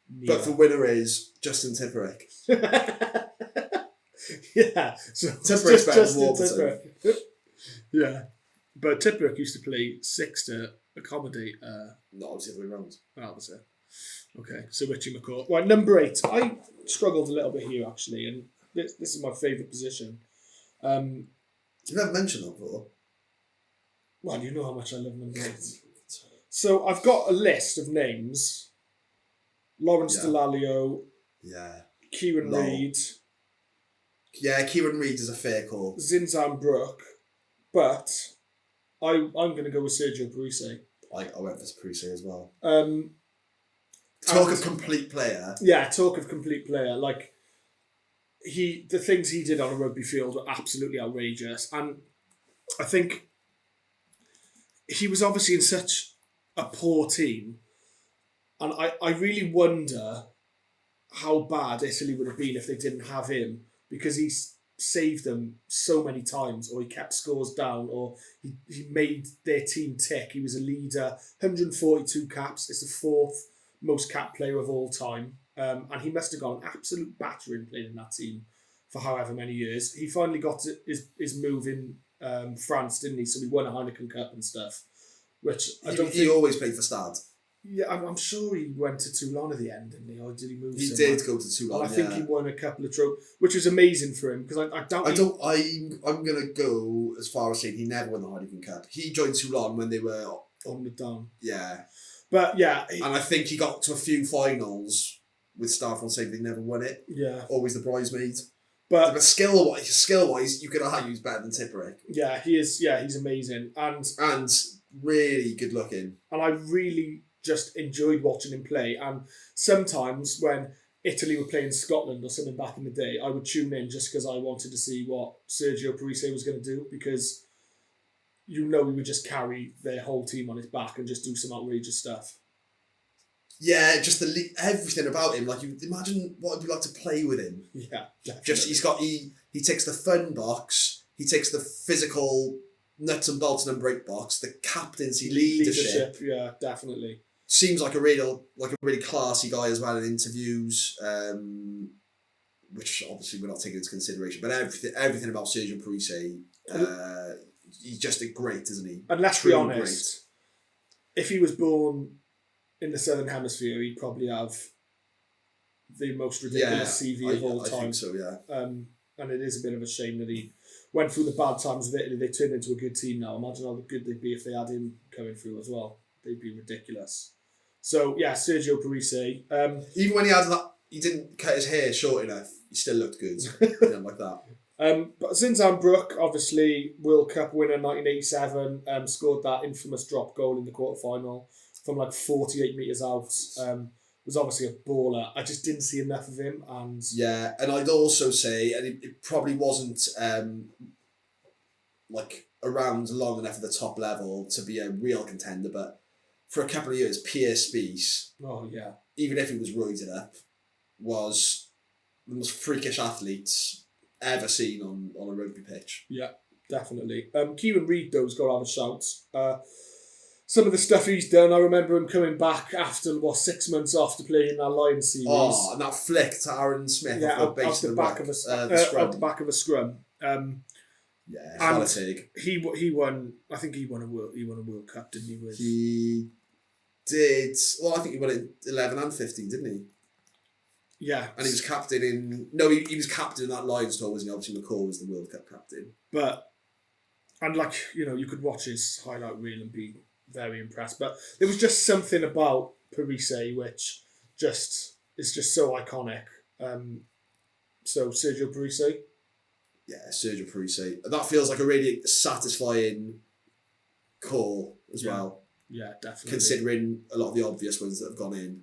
near. But the winner is Justin Tipperick. Yeah, so Tipperick's better than Warburton. Yeah, but Tipperick used to play six to accommodate. Not obviously the other way around. That was it. Okay, so Richie McCaw. Right, number 8. I struggled a little bit here actually, and this is my favourite position. You've never mentioned that before. Well, you know how much I love number 8. So I've got a list of names. Lawrence Dallaglio. Yeah. Kieran Reid. Yeah, Kieran Reid is a fair call. Zinzan Brook. But I'm going to go with Sergio Parisse. I went for Parisse as well. Talk of complete player. Yeah, talk of complete player. The things he did on a rugby field were absolutely outrageous. And I think he was obviously in such a poor team. And I really wonder how bad Italy would have been if they didn't have him, because he saved them so many times, or he kept scores down, or he made their team tick. He was a leader, 142 caps. It's the 4th most cap player of all time. And he must have got an absolute battering playing in that team for however many years. He finally got his move in France, didn't he? So he won a Heineken Cup and stuff, which He always played for Stade. Yeah, I'm sure he went to Toulon at the end, didn't he? Or did he move? He somewhere? did go to Toulon. And I think he won a couple of trophies, which was amazing for him, because I'm gonna go as far as saying he never won the Heineken Cup. He joined Toulon when they were on the down. Yeah. But yeah, and I think he got to a few finals with Stade Francais. They never won it. Yeah. Always the bridesmaid. But skill wise, you could argue he's better than Tipperick. Yeah, he is. Yeah, he's amazing and really good looking. And I really just enjoyed watching him play. And sometimes when Italy were playing Scotland or something back in the day, I would tune in just because I wanted to see what Sergio Parisse was going to do, because he would just carry their whole team on his back and just do some outrageous stuff. Yeah, just everything about him. You imagine what it'd be like to play with him. Yeah, definitely. He ticks the fun box. He ticks the physical nuts and bolts and break box. The captaincy, leadership. Yeah, definitely. Seems like a really classy guy as well in interviews, which obviously we're not taking into consideration. But everything about Sergio Parisse, he's just great, isn't he? And let's be honest, if he was born in the Southern Hemisphere, he'd probably have the most ridiculous CV of all time. I think so, yeah. and it is a bit of a shame that he went through the bad times with Italy. They turned into a good team now. Imagine how good they'd be if they had him coming through as well. They'd be ridiculous. So yeah, Sergio Parise. Even when he didn't cut his hair short enough, he still looked good. Like that. But Zinzan Brook, obviously World Cup winner 1987, scored that infamous drop goal in the quarterfinal from like 48 metres out. Was obviously a baller. I just didn't see enough of him, and yeah, and I'd also say, and it probably wasn't like around long enough at the top level to be a real contender, but for a couple of years, Pierre Spies, even if he was roided up, was the most freakish athlete ever seen on a rugby pitch. Yeah, definitely. Kieran Reid, though, has got to have a shout. Some of the stuff he's done, I remember him coming back after 6 months off to play in that Lions series. Oh, and that flick to Aaron Smith off the back of a scrum. Yeah, fanatic. He won. I think he won a World Cup, didn't he? He did. Well, I think he won it 11 and 15, didn't he? Yeah, and he was captain in. No, he was captain in that Lions tour, wasn't he? Obviously, McCall was the World Cup captain. You could watch his highlight reel and be very impressed. But there was just something about Parise which is just so iconic. So Sergio Parise. Yeah, Sergio Parise. That feels like a really satisfying call as well. Yeah, definitely. Considering a lot of the obvious ones that have gone in.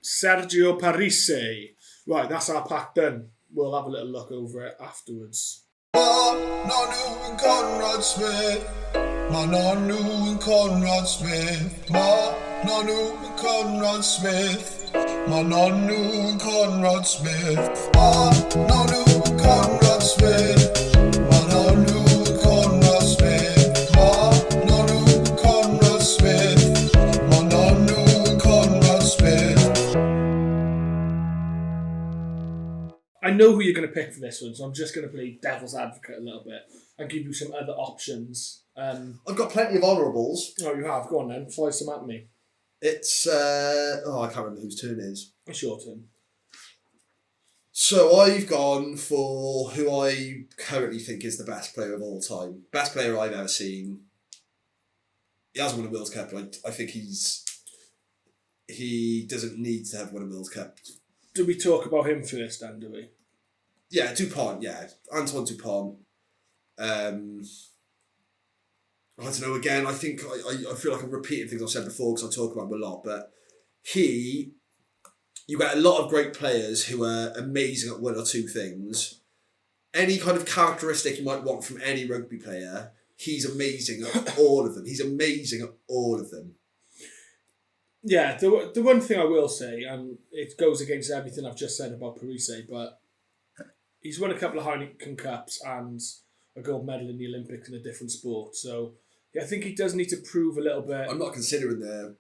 Sergio Parise. Right, that's our pack done. We'll have a little look over it afterwards. Nanu and Conrad Smith. Ma Nanu and Conrad Smith. Ma Nanu and Conrad Smith. Ma Nanu and Conrad Smith. Ma Nanu and Conrad Smith. Ma Nanu and Conrad Smith. Ma Nanu and Conrad Smith. Ma Nanu and Conrad Smith. I know who you're going to pick for this one, so I'm just going to play devil's advocate a little bit and give you some other options. I've got plenty of honourables. Oh, you have? Go on then. Fly some at me. It's... I can't remember whose turn it is. It's your turn. So I've gone for who I currently think is the best player of all time. Best player I've ever seen. He hasn't won a World Cup, but I think he doesn't need to have won a World Cup. Do we talk about him first, then, do we? Yeah, Dupont, yeah. Antoine Dupont. I don't know, again, I think I feel like I'm repeating things I've said before because I talk about him a lot, but you get a lot of great players who are amazing at one or two things. Any kind of characteristic you might want from any rugby player, he's amazing at all of them. He's amazing at all of them. Yeah, the one thing I will say, and it goes against everything I've just said about Parise, but he's won a couple of Heineken Cups and a gold medal in the Olympics in a different sport. So yeah, I think he does need to prove a little bit. I'm not considering the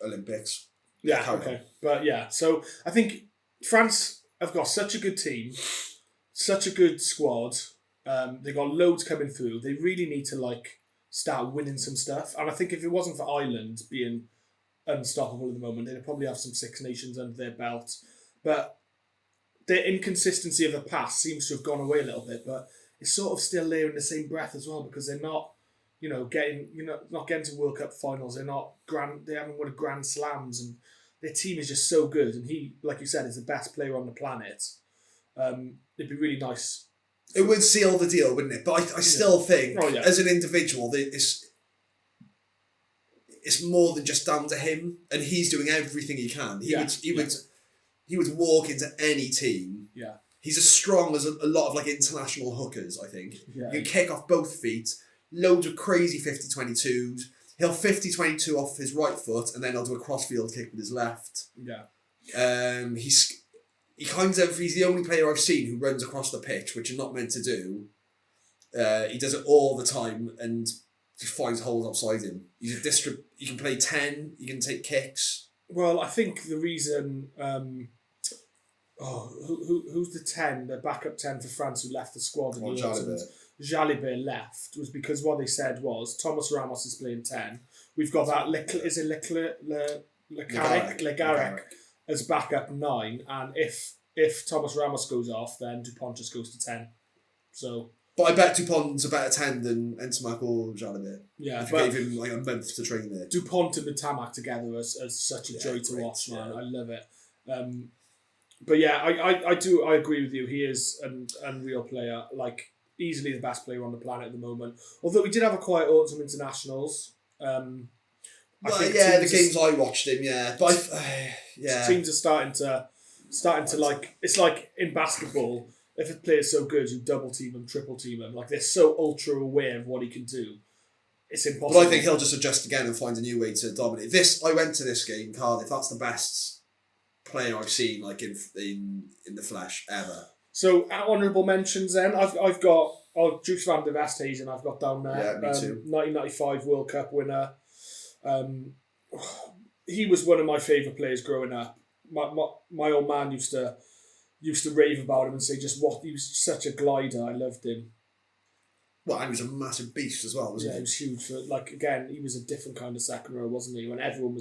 Olympics. Yeah, okay. But yeah, so I think France have got such a good team, such a good squad. They've got loads coming through. They really need to start winning some stuff. And I think if it wasn't for Ireland being unstoppable at the moment, they'd probably have some Six Nations under their belt. But the inconsistency of the past seems to have gone away a little bit, but it's sort of still there in the same breath as well, because they're not, not getting to World Cup finals. They're not they haven't won Grand Slams, and their team is just so good. And he, like you said, is the best player on the planet. It'd be really nice. It would seal the deal, wouldn't it? But I still think, as an individual, it's more than just down to him, and he's doing everything he can. He would walk into any team. Yeah. He's as strong as a lot of international hookers, I think. Yeah. You can kick off both feet, loads of crazy 50-22s. He'll 50-22 off his right foot, and then he'll do a crossfield kick with his left. Yeah. He's the only player I've seen who runs across the pitch, which you're not meant to do. He does it all the time, and he finds holes outside him. He can play 10. He can take kicks. Well, I think the reason. Who's the 10? The backup 10 for France who left the squad in the autumn. Jalibert left was because what they said was Thomas Ramos is playing 10. We've got that Le Garrec as backup 9, and if if Thomas Ramos goes off, then Dupont just goes to 10. So, But I bet Dupont's a better 10 than Entamac or Jalabert. yeah. If you gave him like a month to train there. Dupont and the Tamac together is such a joy to great, watch, man. yeah. I love it. But yeah, I agree with you. He is an unreal player, like easily the best player on the planet at the moment. Although we did have a quiet autumn internationals. Well, the games I watched him, yeah. But teams are starting to like, it's like in basketball, if a player's so good, you double team him, triple team him. Like they're so ultra aware of what he can do. It's impossible. But I think he'll just adjust again and find a new way to dominate. I went to this game, Cardiff. That's the best player I've seen like in the flesh ever. So honourable mentions then. I've got Dries van der Westhuizen. I've got down there. Yeah, me too. 1995 World Cup winner. He was one of my favourite players growing up. My old man used to rave about him and say he was such a glider. I loved him. Well, and he was a massive beast as well, wasn't Yeah, he? he was huge. Again, he was a different kind of second row, wasn't he? When everyone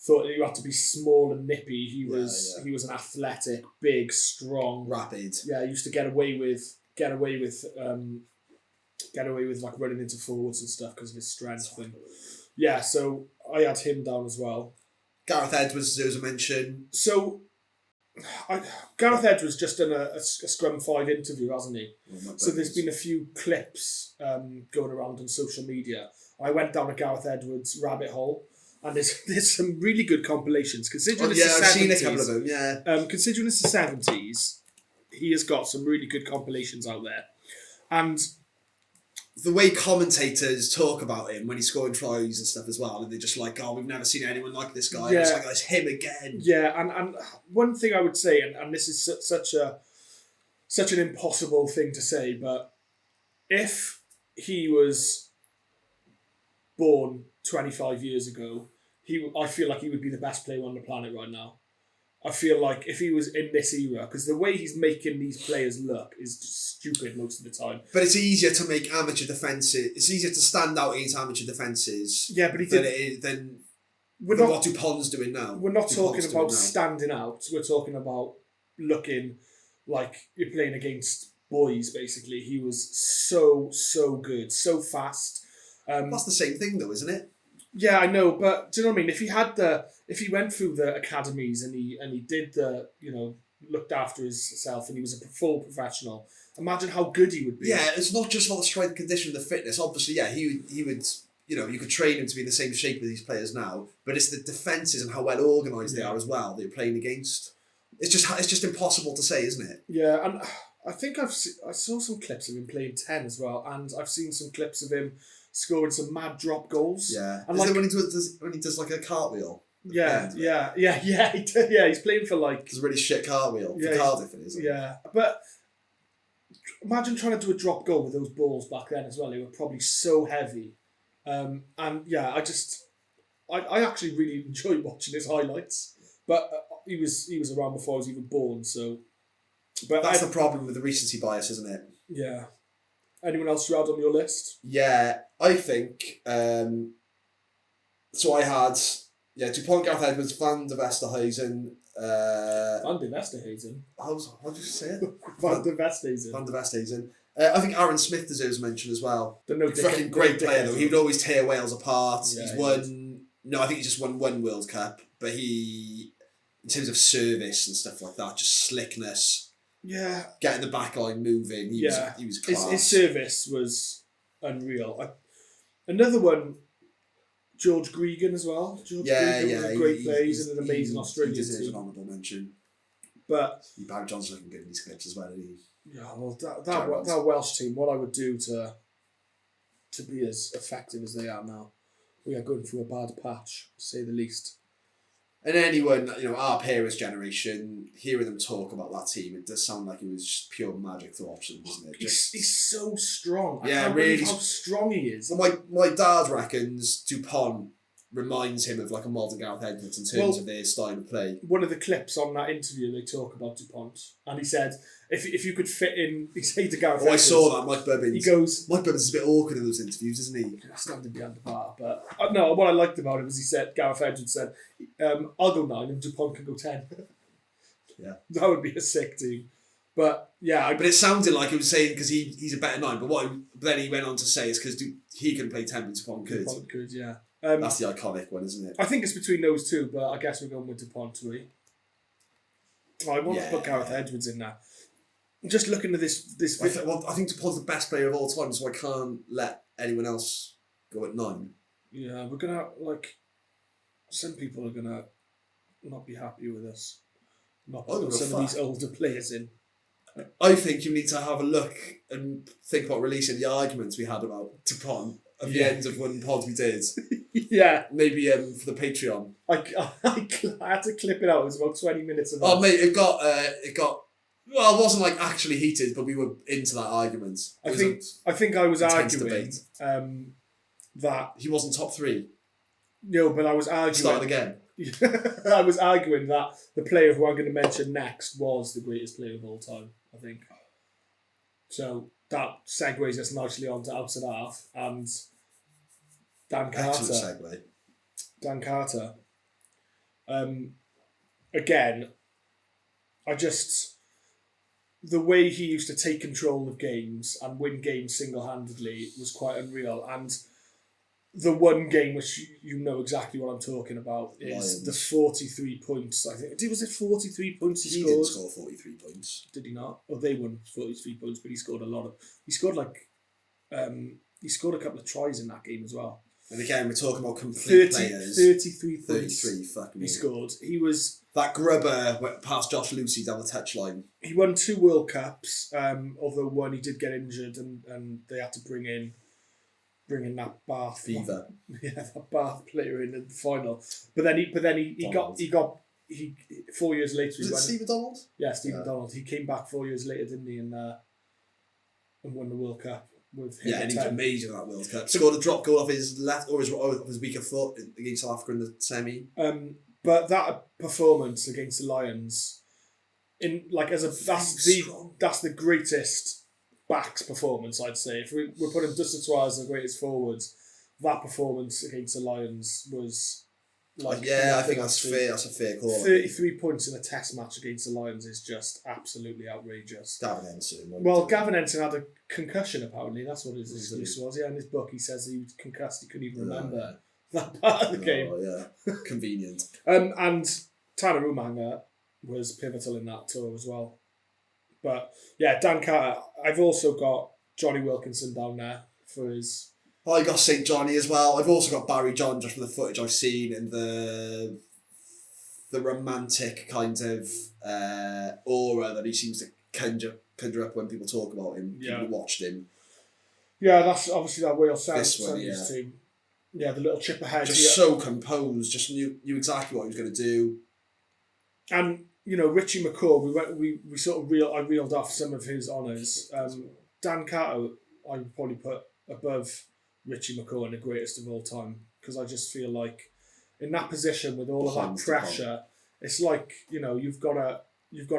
thought you had to be small and nippy, he was an athletic, big, strong, rapid. Yeah, he used to get away with like running into forwards and stuff because of his strength. And yeah, so I had him down as well. Gareth Edwards, there was a mention. So Gareth Edwards just done a Scrum 5 interview, hasn't he? So there's been a few clips going around on social media. I went down a Gareth Edwards rabbit hole, and there's some really good compilations. Considering I've seen a couple of them. Yeah. Considering it's the 70s, he has got some really good compilations out there, and the way commentators talk about him when he's scoring tries and stuff as well, and they're just like, "Oh, we've never seen anyone like this guy." Yeah. It's like, it's him again. Yeah, and one thing I would say, and this is such an impossible thing to say, but if he was born 25 years ago, I feel like he would be the best player on the planet right now. I feel like if he was in this era, because the way he's making these players look is just stupid most of the time. But it's easier to make amateur defences. It's easier to stand out against amateur defences. Yeah, but than what Dupont's doing now. We're not talking about standing out. We're talking about looking like you're playing against boys. Basically, he was so good, so fast. That's the same thing, though, isn't it? Yeah, I know, but do you know what I mean? If he went through the academies and he did looked after himself and he was a full professional, imagine how good he would be. Yeah, it's not just about the strength, condition, the fitness. Obviously, yeah, he would. You could train him to be in the same shape as these players now, but it's the defences and how well organised they are as well that you're playing against. It's just impossible to say, isn't it? Yeah, and I think I saw some clips of him playing 10 as well, and I've seen some clips of him scoring some mad drop goals. Yeah. And is it when he does like a cartwheel? Yeah. He's playing for like... It's a really shit cartwheel. For Cardiff it is. Yeah. But imagine trying to do a drop goal with those balls back then as well. They were probably so heavy. And yeah, I actually really enjoy watching his highlights. But he was around before I was even born, so... But that's the problem with the recency bias, isn't it? Yeah. Anyone else you had on your list? Yeah, I think. So I had Dupont, Gareth Edwards, Van der Westhuizen. Van der Westhuizen. How do you say it? Van der Westhuizen. Van der Westhuizen. I think Aaron Smith deserves mention as well. Fucking great player though. He would always tear Wales apart. Yeah, he's won. No, I think he's just won one World Cup, but he, in terms of service and stuff like that, just slickness. Yeah, getting the back line moving. He was class. His service was unreal. Another one, George Gregan as well. Gregan was a great player. He's an amazing Australian team. He deserves an honourable mention. But Barry Johnson looking good in these clips as well, isn't he? Yeah, well, that Welsh team, what I would do to be as effective as they are now, we are going through a bad patch, to say the least. And anyone, our parents' generation, hearing them talk about that team, it does sound like it was just pure magic to watch them, doesn't it? He's so strong. Yeah, I can't really. believe how strong he is. Well, my dad reckons Dupont reminds him of like a modern Gareth Edwards in terms of their style of play. One of the clips on that interview, they talk about Dupont, and he said, if you could fit in, he said to Gareth Edwards... I saw that, Mike Bubbins. He goes... Mike Bubbins is a bit awkward in those interviews, isn't he? Standing behind the bar, but... no, what I liked about it was Gareth Edwards said, I'll go 9 and Dupont can go 10. Yeah. That would be a sick team. But yeah, But it sounded like he was saying because he's a better 9. But then he went on to say it's because he can play 10 but Dupont could. Dupont could, yeah. That's the iconic one, isn't it? I think it's between those two, but I guess we're going with Dupont to me. I want to put Gareth Edwards in there. Just looking at this. I think Dupont's the best player of all time, so I can't let anyone else go at 9. Yeah, we're gonna some people are gonna not be happy with us. Not putting some of these older players in. I think you need to have a look and think about releasing the arguments we had about Dupont at the end of one pod we did. Yeah. Maybe for the Patreon. I had to clip it out. It was about 20 minutes of that. Oh, mate, it got. Well, it wasn't like actually heated, but we were into that argument. I think I was arguing debate. That he wasn't top 3. No, but I was arguing. Started again. I was arguing that the player who I'm going to mention next was the greatest player of all time, I think. So that segues us nicely onto outside half and Dan Carter. Excellent segue. Dan Carter. Again, the way he used to take control of games and win games single-handedly was quite unreal. And the one game which you know exactly what I'm talking about is Lions. the 43 points. I think was it 43 points he scored? Didn't score 43 points. Did he not? Oh, they won 43 points, but he scored a lot of. He scored he scored a couple of tries in that game as well. And again, we're talking about complete players. 33 points. 33 fucking. He scored. He was that grubber went past Josh Lucy down the touchline. He won 2 World Cups, although one he did get injured and they had to bring in that Bath Fever. That Bath player in the final. But then he got 4 years later. Was it Stephen Donald? Yeah, Stephen Donald. He came back 4 years later, didn't he, and won the World Cup with him. Yeah, and he was amazing at that World Cup. Scored a drop goal off his left or his weaker foot against South Africa in the semi. But that performance against the Lions, that's the greatest backs performance, I'd say. If we're putting Dustin Suarez as the greatest forwards, that performance against the Lions was I think that's fair. That's a fair call. 33 points in a test match against the Lions is just absolutely outrageous. Gavin Ensign. Gavin Ensign had a concussion, apparently. That's what his excuse was. Yeah, in his book he says he was concussed. He couldn't even remember that part of the game. Yeah, convenient. And Tanner Umaga was pivotal in that tour as well. But yeah, Dan Carter. I've also got Johnny Wilkinson down there for his. I got St. Johnny as well. I've also got Barry John just from the footage I've seen and the romantic kind of aura that he seems to conjure up when people talk about him. Yeah. People who watched him. Yeah, that's obviously that Wales Sanders team. Yeah, the little chip ahead. Just so composed. Just knew exactly what he was going to do. And Richie McCaw. I reeled off some of his honours. Dan Carter, I would probably put above Richie McCaw and the greatest of all time, because I just feel like in that position with all of that pressure, it's like you've got to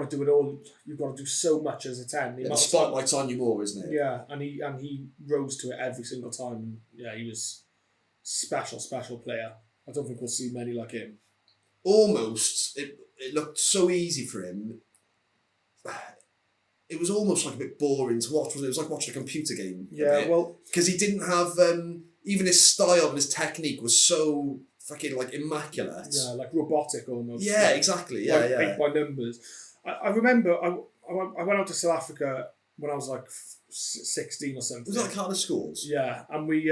do it all. You've got to do so much as a 10. The spotlight's on you more, isn't it? Yeah, and he rose to it every single time. Yeah, he was special player. I don't think we'll see many like him. Almost, it looked so easy for him. It was almost like a bit boring to watch, wasn't it? It was like watching a computer game. Yeah, well... Because he didn't have... even his style and his technique was so fucking, immaculate. Yeah, robotic almost. Yeah, exactly. Yeah, paint by numbers. I remember I went out to South Africa when I was 16 or something. Was that Carter Schools? Yeah, and we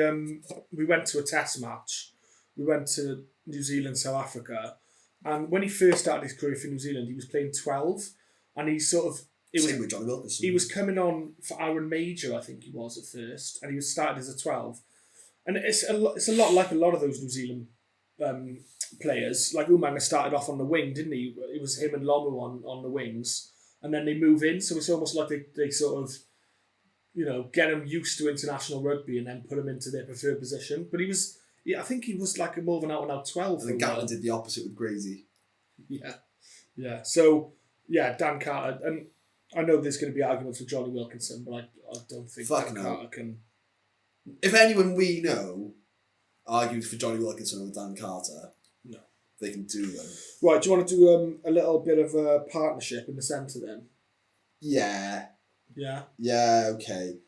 went to a test match. We went to New Zealand, South Africa. And when he first started his career for New Zealand, he was playing 12. And he sort of... Same with Johnny Wilkinson. He was coming on for Aaron Major, I think he was at first, and he was started as a 12. And it's a lot like a lot of those New Zealand players. Like Umaga started off on the wing, didn't he? It was him and Lomu on the wings, and then they move in. So it's almost like they sort of, get him used to international rugby and then put him into their preferred position. But I think he was like a more of an out-and-out 12. And then Gatland did the opposite with Gracie. Yeah. So, yeah, Dan Carter. And I know there's going to be arguments with Johnny Wilkinson, but I don't think Dan Carter can... If anyone we know argues for Johnny Wilkinson over Dan Carter... No. they can do them. Right, do you want to do a little bit of a partnership in the centre then? Yeah. Yeah. Yeah, okay.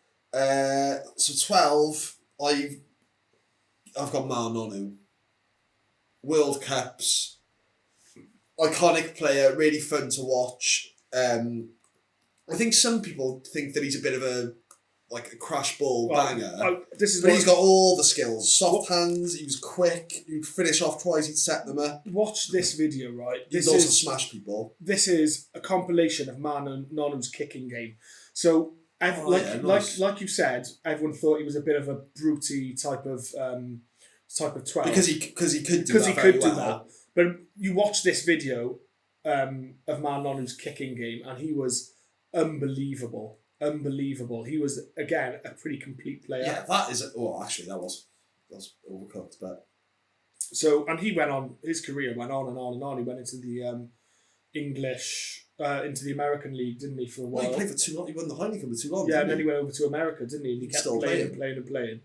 So 12, I've got Marnonu. World Cups, iconic player, really fun to watch. I think some people think that he's a bit of a crash ball banger. But he's got all the skills. Soft hands, he was quick, he'd finish off twice, he'd set them up. Watch this video, right? He'd also smash people. This is a compilation of Nonu's kicking game. So, nice. like you said, everyone thought he was a bit of a brutey type of 12. Because he could do that. But you watch this video of Nonu's kicking game, and he was unbelievable. He was, again, a pretty complete player. Yeah, that was overcooked, but... So, and he went on, his career went on and on and on. He went into the into the American League, didn't he, for a while? Well, he played for too long, he won the Heineken for too long, and then he went over to America, didn't he? And he kept still playing.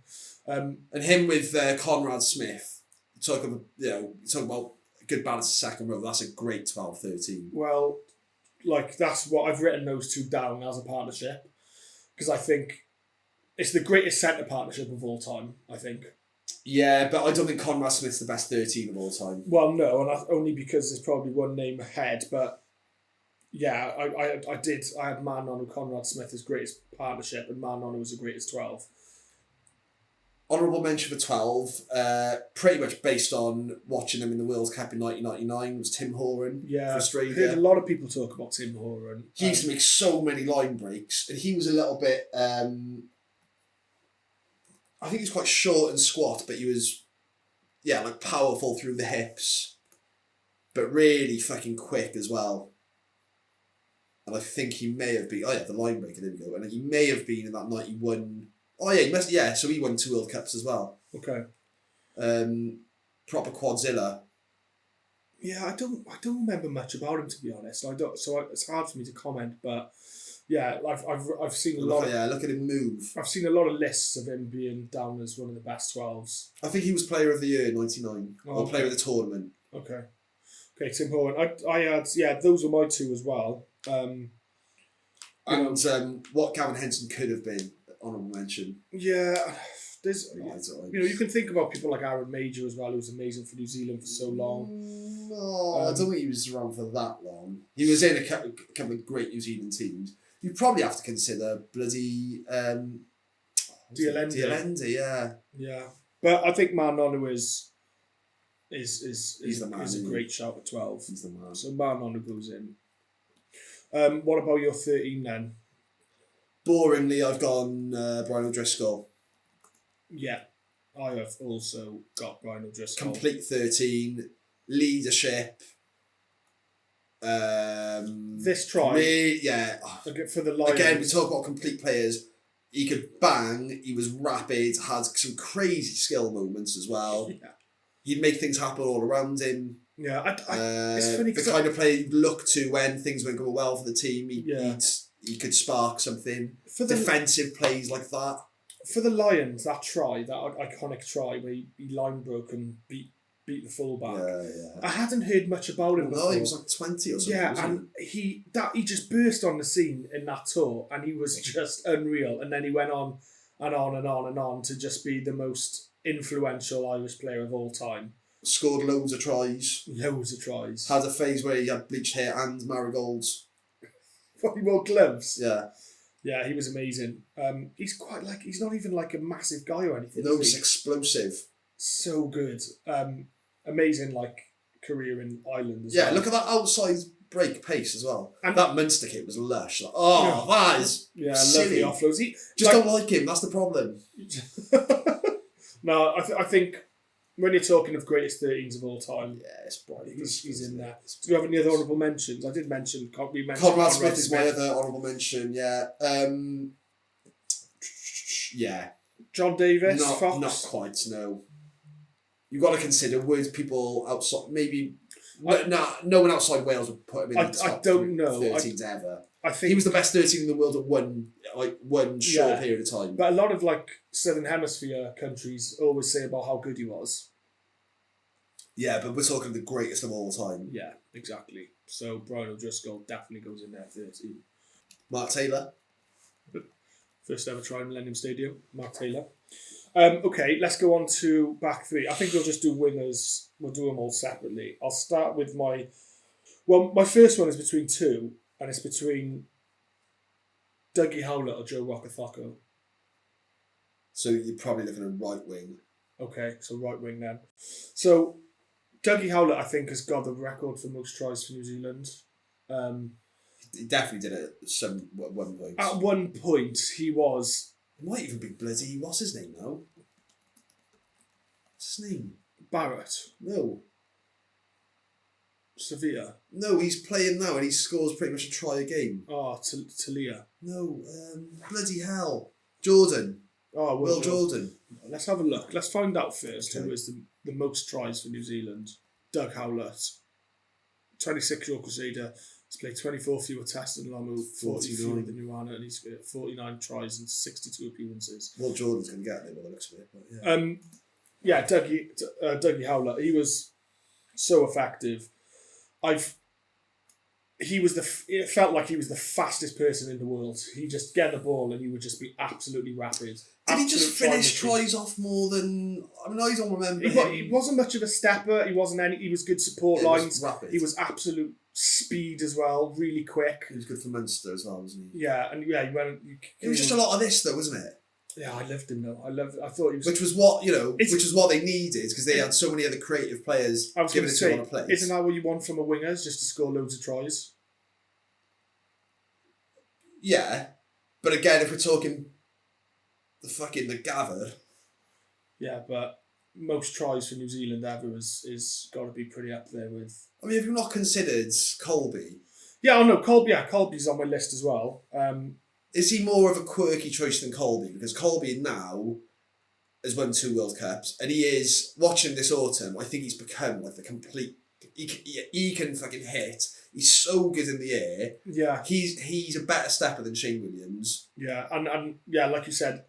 And him with Conrad Smith, talk about good balance of second row, that's a great 12-13. Well, that's what I've written those two down as a partnership, because I think it's the greatest centre partnership of all time, I think. Yeah, but I don't think Conrad Smith's the best 13 of all time. Well, no, and only because there's probably one name ahead, but yeah, I had Man Nonu Conrad Smith as greatest partnership, and Man Nonu was the greatest 12. Honourable mention for 12, pretty much based on watching them in the World Cup in 1999, was Tim Horan for Australia. I heard a lot of people talk about Tim Horan. He used to make so many line breaks, and he was a little bit... I think he was quite short and squat, but he was, powerful through the hips, but really fucking quick as well. And I think he may have been... the line breaker, there we go. And he may have been in that 91... so he won 2 World Cups as well. Okay. Proper quadzilla. Yeah, I don't remember much about him, to be honest. It's hard for me to comment, but yeah, I've seen a lot. Look at him move. I've seen a lot of lists of him being down as one of the best 12s. I think he was Player of the Year in '99, or Player of the Tournament. Okay, Tim Horan. I had those were my two as well. What Gavin Henson could have been, honourable mention. Yeah, there's you can think about people like Aaron Major as well, who was amazing for New Zealand for so long. No, I don't think he was around for that long. He was in a couple of great New Zealand teams. You probably have to consider bloody Dialende, yeah. Yeah. But I think Man Nonu is the man, a great shout at 12. He's the man. So Man Nonu goes in. What about your 13 then? Boringly, I've gone Brian O'Driscoll. Yeah, I have also got Brian O'Driscoll. Complete 13, leadership. This try, for the Lions. Again, we talk about complete players. He could bang. He was rapid. Had some crazy skill moments as well. Yeah. He'd make things happen all around him. Yeah, it's funny. The kind of player you'd look to when things weren't going well for the team. He could spark something. Defensive plays like that. For the Lions, that iconic try where he line broke and beat the fullback. Yeah. I hadn't heard much about him before. No, he was like 20 or something. Yeah, and he just burst on the scene in that tour, and he was just unreal. And then he went on and on and on and on to just be the most influential Irish player of all time. Scored loads of tries. Had a phase where he had bleached hair and marigolds. He wore gloves. Yeah. Yeah, he was amazing. He's he's not even like a massive guy or anything. No, he's explosive. So good. Amazing career in Ireland as well. Yeah, look at that outside break pace as well. And that Munster kit was lush. That is silly. Lovely offloads. Don't like him, that's the problem. No, I think when you're talking of greatest 13s of all time, it's Brian. He's in there. Do you have any other honourable mentions? I did mention. Conrad Smith is my other honourable mention. Yeah. Yeah. John Davis. Fox? Not quite. No. You've got to consider would people outside maybe. No one outside Wales would put him in the top. I don't know. 13s ever. I think he was the best 13 in the world at one short period of time. But a lot of Southern Hemisphere countries always say about how good he was. Yeah, but we're talking the greatest of all time. Yeah, exactly. So Brian O'Driscoll definitely goes in there 13. Mark Taylor. First ever try in Millennium Stadium, Mark Taylor. Okay, let's go on to back three. I think we'll just do wingers. We'll do them all separately. I'll start with my... Well, my first one is between two, and it's between Dougie Howlett or Joe Roccathocco. So you're probably looking at right wing. Okay, so right wing then. So Dougie Howlett, I think, has got the record for most tries for New Zealand. He definitely did it at one point. At one point, he was... It might even be bloody... What's his name now? What's his name? Barrett. No. Sevilla. No, he's playing now and he scores pretty much a try a game. Oh, Talia. No, bloody hell. Jordan. Oh, Will Jordan. Let's have a look. Let's find out first Okay. who is the most tries for New Zealand. Doug Howlett, 26-year-old Crusader. He's played 24 fewer tests than Lamu, 40 fewer than Ioana, and he's got 49 tries and 62 appearances. Will Jordan's going to get there by the looks of it. But yeah. Dougie Howlett. He was so effective. It felt like he was the fastest person in the world. He just get the ball and he would just be absolutely rapid. Did he just Absolute finish try machine. tries off more than... I mean, I don't remember He wasn't much of a stepper. He was good support He was lines. rapid. He was absolute speed as well, really quick. He was good for Munster as well, wasn't he? Yeah, and yeah, he went. It was just a lot of this, though, wasn't it? Yeah, I loved him though. I thought he was. Which was what they needed because they had so many other creative players I was giving going it to to say, one place. isn't that what you want from a winger? Is just to score loads of tries? Yeah, but again, if we're talking the Gafr, Yeah, but most tries for New Zealand ever is got to be pretty up there with. I mean, have you not considered Colby? Yeah, I know Colby. Yeah, Colby's on my list as well. Is he more of a quirky choice than Colby? Because Colby now has won 2 World Cups, and he is watching this autumn. I think he's become like the complete. He can fucking hit. He's so good in the air. Yeah, he's a better stepper than Shane Williams. yeah, and yeah, like you said,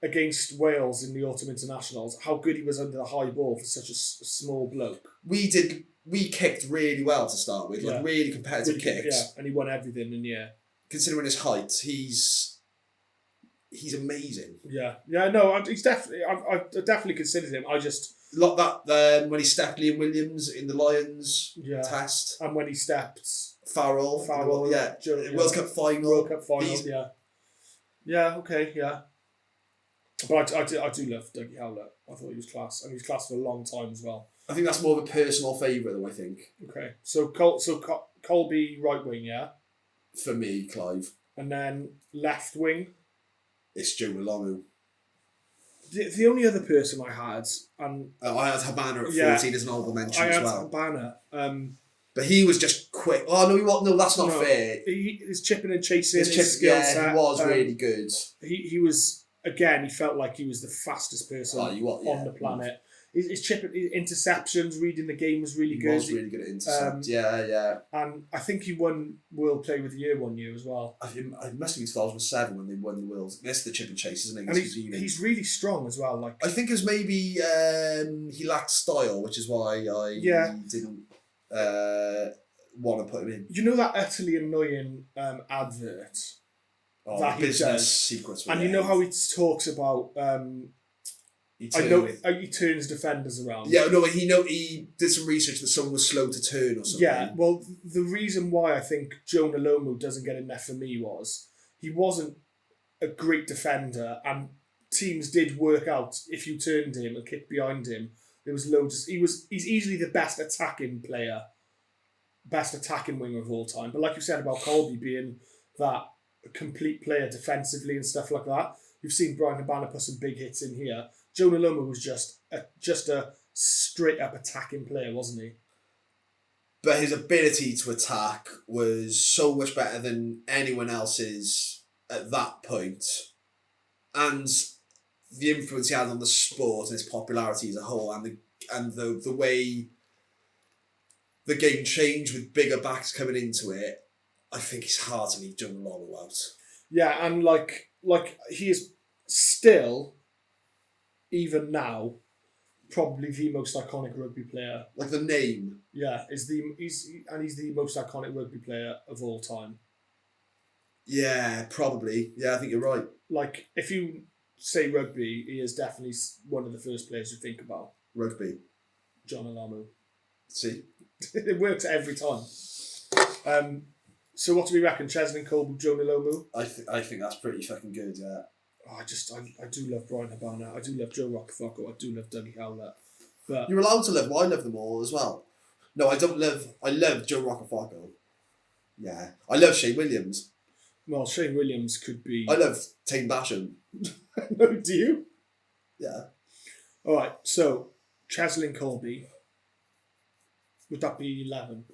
against Wales in the autumn internationals, how good he was under the high ball for such a small bloke. We kicked really well to start with, like really competitive kicks. Yeah, and he won everything in the air. Considering his height, he's amazing. Yeah, no, he's definitely. I definitely considered him. I just Like that when he stepped Liam Williams in the Lions test, and when he stepped Farrell, World Cup final. World Cup final, okay, yeah. But I do love Dougie Howlett. I thought he was class, and he was class for a long time as well. I think that's more of a personal favourite, though. I think. Okay, so Colby right wing, yeah. For me, Clive. And then left wing. It's Joe Malongo. The only other person I had, and I had Habana at 14 as an honourable mention as well. I had Habana. But he was just quick. Oh no, no, that's not fair. His chipping and chasing, his skill set. He was really good. He was, again, he felt like he was the fastest person on the planet. His chipping, his interceptions, reading the game was really good. He was really good at intercept. Yeah. And I think he won World Player of the Year one year as well. It must have been 2007 when they won the World. That's the chip and chase, isn't it? And he's really strong as well. Like I think it was maybe he lacked style, which is why I didn't want to put him in. You know that utterly annoying advert that he does? Secrets. And you know how he talks about... he turns defenders around. Yeah, no, he did some research that someone was slow to turn or something. Yeah, well, the reason why I think Jonah Lomu doesn't get in there for me was he wasn't a great defender, and teams did work out if you turned him and kicked behind him. There was loads. He's easily the best attacking winger of all time. But like you said about Colby being that complete player defensively and stuff like that, you've seen Brian Habana put some big hits in here. Jonah Lomu was just a straight up attacking player, wasn't he? But his ability to attack was so much better than anyone else's at that point. And the influence he had on the sport and his popularity as a whole, and the way the game changed with bigger backs coming into it, I think it's hard to leave Jonah Lomu out. Yeah, and like he is still, even now, probably the most iconic rugby player. Like the name. Yeah, he's the most iconic rugby player of all time. Yeah, probably. Yeah, I think you're right. Like, if you say rugby, he is definitely one of the first players you think about. Rugby. John Alamu. See? It works every time. So what do we reckon? Cheslin Colby, Jonah Lomu? I think that's pretty fucking good, yeah. Oh, I do love Brian Habana. I do love Joe Rockefeller. I do love Dougie Howlett. But You're allowed to love them. I love them all as well. No, I don't love... I love Joe Rockefeller. Yeah. I love Shane Williams. well, Shane Williams could be. I love Tane Basham. No, do you? Yeah. All right. So Cheslin Colby. Would that be 11?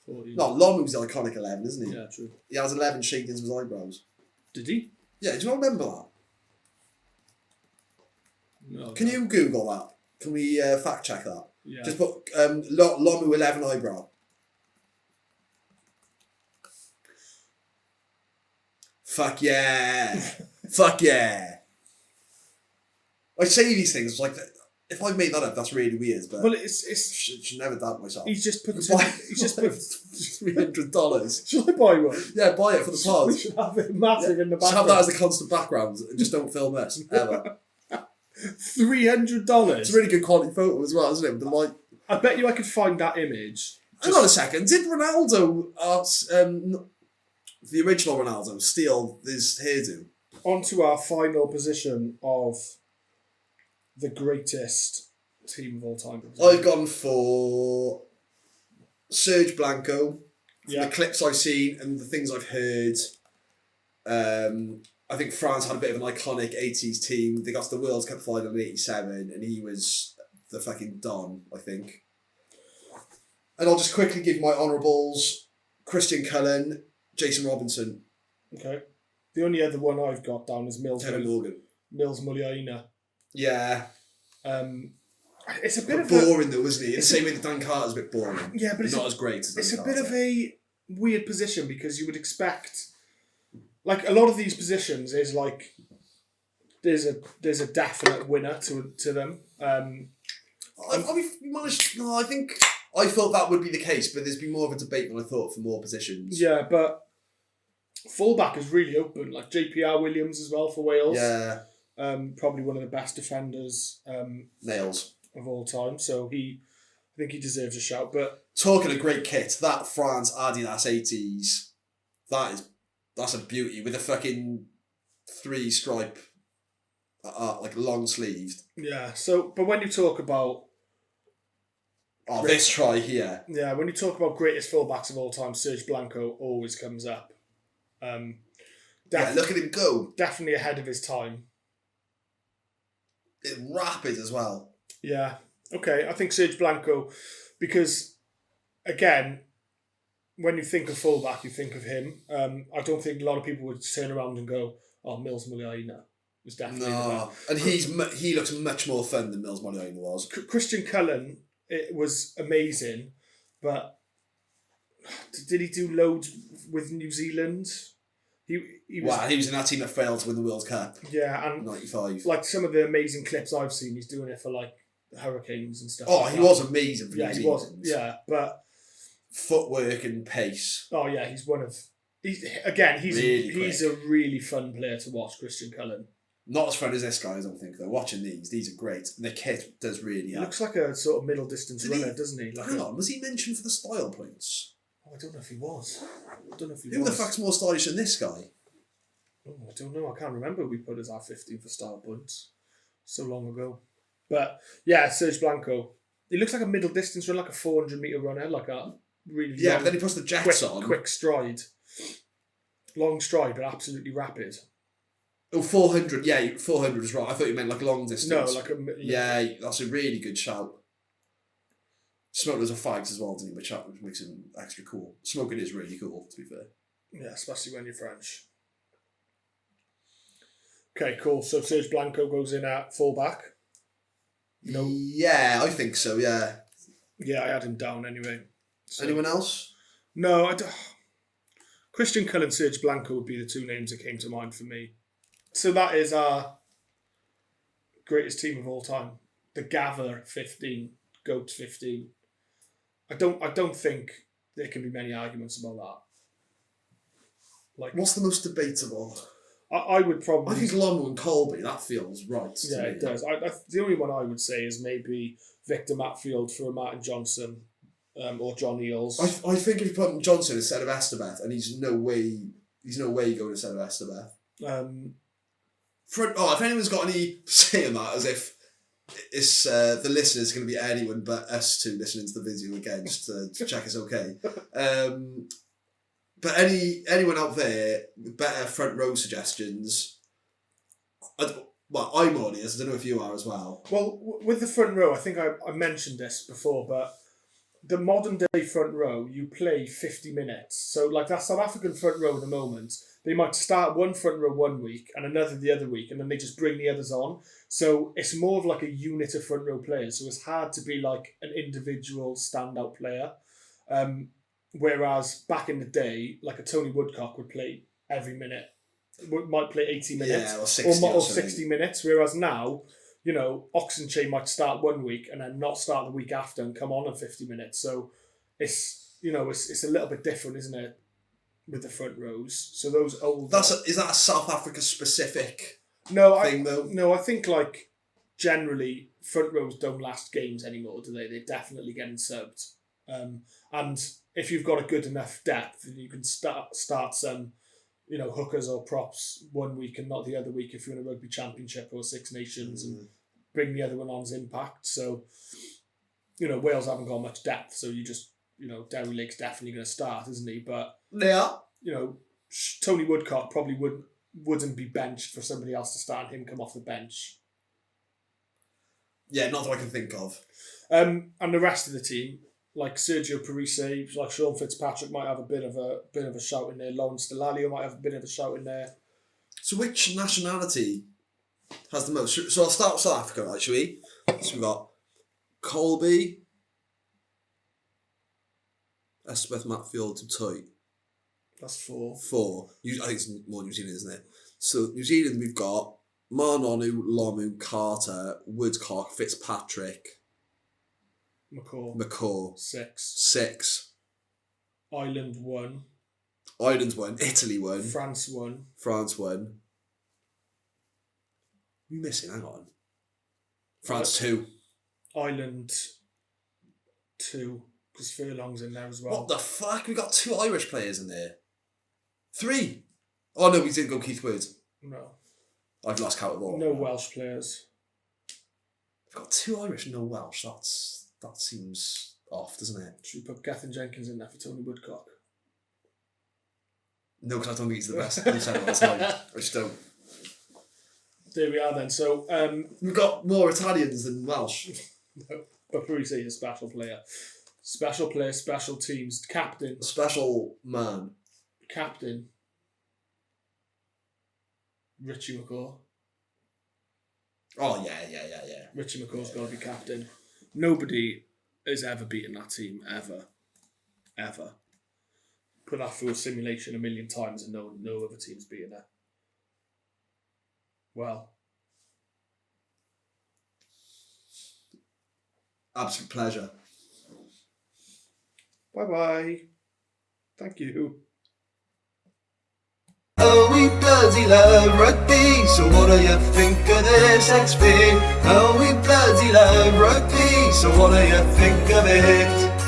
14? No, Lomu's the iconic 11, isn't he? Yeah, true. He has 11 shadings with eyebrows. Did he? Yeah, do you not remember that? No. Can you Google that? Can we fact check that? Yeah. Just put Lomu 11 eyebrow. Fuck yeah. Fuck yeah. I say these things like if I've made that up, that's really weird. But well, it's should never doubt myself. he's just put $300. Should I buy one? Yeah, buy it for the pod. We should have it massive in the Just background. have that as the constant background and just don't film us ever. $300. It's a really good quality photo as well, isn't it? With the light. I bet you I could find that image. Hang on a second. Did Ronaldo, the original Ronaldo, steal his hairdo? Onto our final position of the greatest team of all time. I've gone for Serge Blanco. From Yeah. the clips I've seen and the things I've heard. I think France had a bit of an iconic 80s team. They got to the World Cup final in 87 and he was the fucking Don, I think. And I'll just quickly give my honourables. Christian Cullen, Jason Robinson. Okay. The only other one I've got down is Mills Morgan. Muliaina. Yeah. It's a bit But of a boring though, isn't he? The same way that Dan Carter's a bit boring. yeah, but it's Not as great as Dan it's a Carter. bit of a weird position because you would expect, like a lot of these positions is like there's a definite winner to them. I thought that would be the case, but there's been more of a debate than I thought for more positions. Yeah, but fullback is really open. Like JPR Williams as well for Wales. Yeah. Probably one of the best defenders Nails. of all time. So I think he deserves a shout. But Talking of great kit, that France Adidas 80s, that's a beauty with a fucking 3 stripe, like long sleeved. yeah. So, but when you talk about This try here. yeah, when you talk about greatest fullbacks of all time, Serge Blanco always comes up. Yeah, look at him go. Definitely ahead of his time. It's rapid as well. Yeah. Okay, I think Serge Blanco, because again, when you think of fullback, you think of him. I don't think a lot of people would turn around and go, "Oh, Mills Muliaina was definitely the best." And he looks much more fun than Mills Modiano was. Christian Cullen, it was amazing, but did he do loads with New Zealand? He was Wow, he was in that team that failed to win the World Cup. yeah, and 95. like some of the amazing clips I've seen, he's doing it for like the Hurricanes and stuff. Oh, like he that. was amazing for Yeah, New he Zealand. was. Yeah, but Footwork and pace. oh yeah, he's he's Really a really fun player to watch, Christian Cullen. Not as fun as this guy, I don't think, though. Watching these are great. And the kit does really He help. looks like a sort of middle distance Did runner, he- doesn't he? Like Hang on, was he mentioned for the style points? Oh, I don't know if he was. Who the fuck's more stylish than this guy? Oh, I don't know. I can't remember who we put as our 15 for style points so long ago. But yeah, Serge Blanco. He looks like a middle distance runner, like a 400-metre runner, like a really Yeah, long, but then he puts the jets on. quick stride. Long stride, but absolutely rapid. Oh, 400. Yeah, 400 is right. I thought you meant like long distance. No, like a... Yeah, that's a really good shout. Smoked loads of fags as well, didn't he? Which makes him extra cool. Smoking is really cool, to be fair. Yeah, especially when you're French. Okay, cool. So Serge Blanco goes in at fullback. No. Yeah, I think so, yeah. Yeah, I had him down anyway. So. Anyone else? No, I don't. Christian Cullen, Serge Blanco would be the two names that came to mind for me. So that is our greatest team of all time. the Gafr 15, Goat 15. I don't think there can be many arguments about that. Like, What's the most debatable? I would probably... I think Lomu and Colby, that feels right to Yeah, me. it does. The only one I would say is maybe Victor Matfield for Martin Johnson or John Eales. I think if you put Johnson instead of Estebeth, and he's no way going instead of Estebeth. If anyone's got any say on that, as if it's the listeners going to be anyone but us two listening to the video again, just to check it's okay. But anyone out there with better front row suggestions? I'm on it. I don't know if you are as well. Well, with the front row, I think I mentioned this before, but the modern day front row, you play 50 minutes. So like that South African front row at the moment, they might start one front row one week and another the other week, and then they just bring the others on. So it's more of like a unit of front row players. So it's hard to be like an individual standout player. Whereas back in the day, like a Tony Woodcock would play every minute. Might play 80 minutes or 60 minutes. Whereas now, you know, Oxenchain might start one week and then not start the week after and come on in 50 minutes. So it's a little bit different, isn't it, with the front rows? So those old... Is that a South Africa specific thing, though? No, I think like generally front rows don't last games anymore, do they? They're definitely getting subbed. And if you've got a good enough depth, then you can start some, you know, hookers or props one week and not the other week if you're in a rugby championship or Six Nations and bring the other one on as impact. So, you know, Wales haven't got much depth, so you just, you know, Derry Lake's definitely going to start, isn't he? But yeah, you know, Tony Woodcock probably wouldn't be benched for somebody else to start and him come off the bench. Yeah, not that I can think of. And the rest of the team, like Sergio Parisse, like Sean Fitzpatrick might have a bit of a shout in there. Lawrence Delalio might have a bit of a shout in there. So which nationality has the most? So I'll start with South Africa, right, shall we? So we've got Colby, Estebeth, Matfield, and Toy. That's 4. I think it's more New Zealand, isn't it? So New Zealand, we've got Marnonu, Lomu, Carter, Woodcock, Fitzpatrick, McCaw. 6. Ireland 1. Ireland 1. Italy 1. France 1. Who are you missing? Hang on. France 2. Ireland 2. Because Furlong's in there as well. What the fuck? We got 2 Irish players in there. 3. Oh no, we didn't go Keith Wood. No. I've lost count of all. No Welsh players. We've got 2 Irish, no Welsh. That seems off, doesn't it? Should we put Gethin Jenkins in there for Tony Woodcock? No, because I don't think he's the best centre of all time. I just don't. There we are then. So we've got more Italians than Welsh. No, but Parisse is a special player. Special player, special teams, captain. A special man. Captain. Richie McCaw. Oh, yeah. Richie McCaw's got to be captain. Nobody has ever beaten that team, ever. Put that through a simulation a million times and no other team's beaten it. Well. Absolute pleasure. Bye-bye. Thank you. Oh, we bloody love rugby, so what do you think of this XP? Oh, we bloody love rugby, so what do you think of it?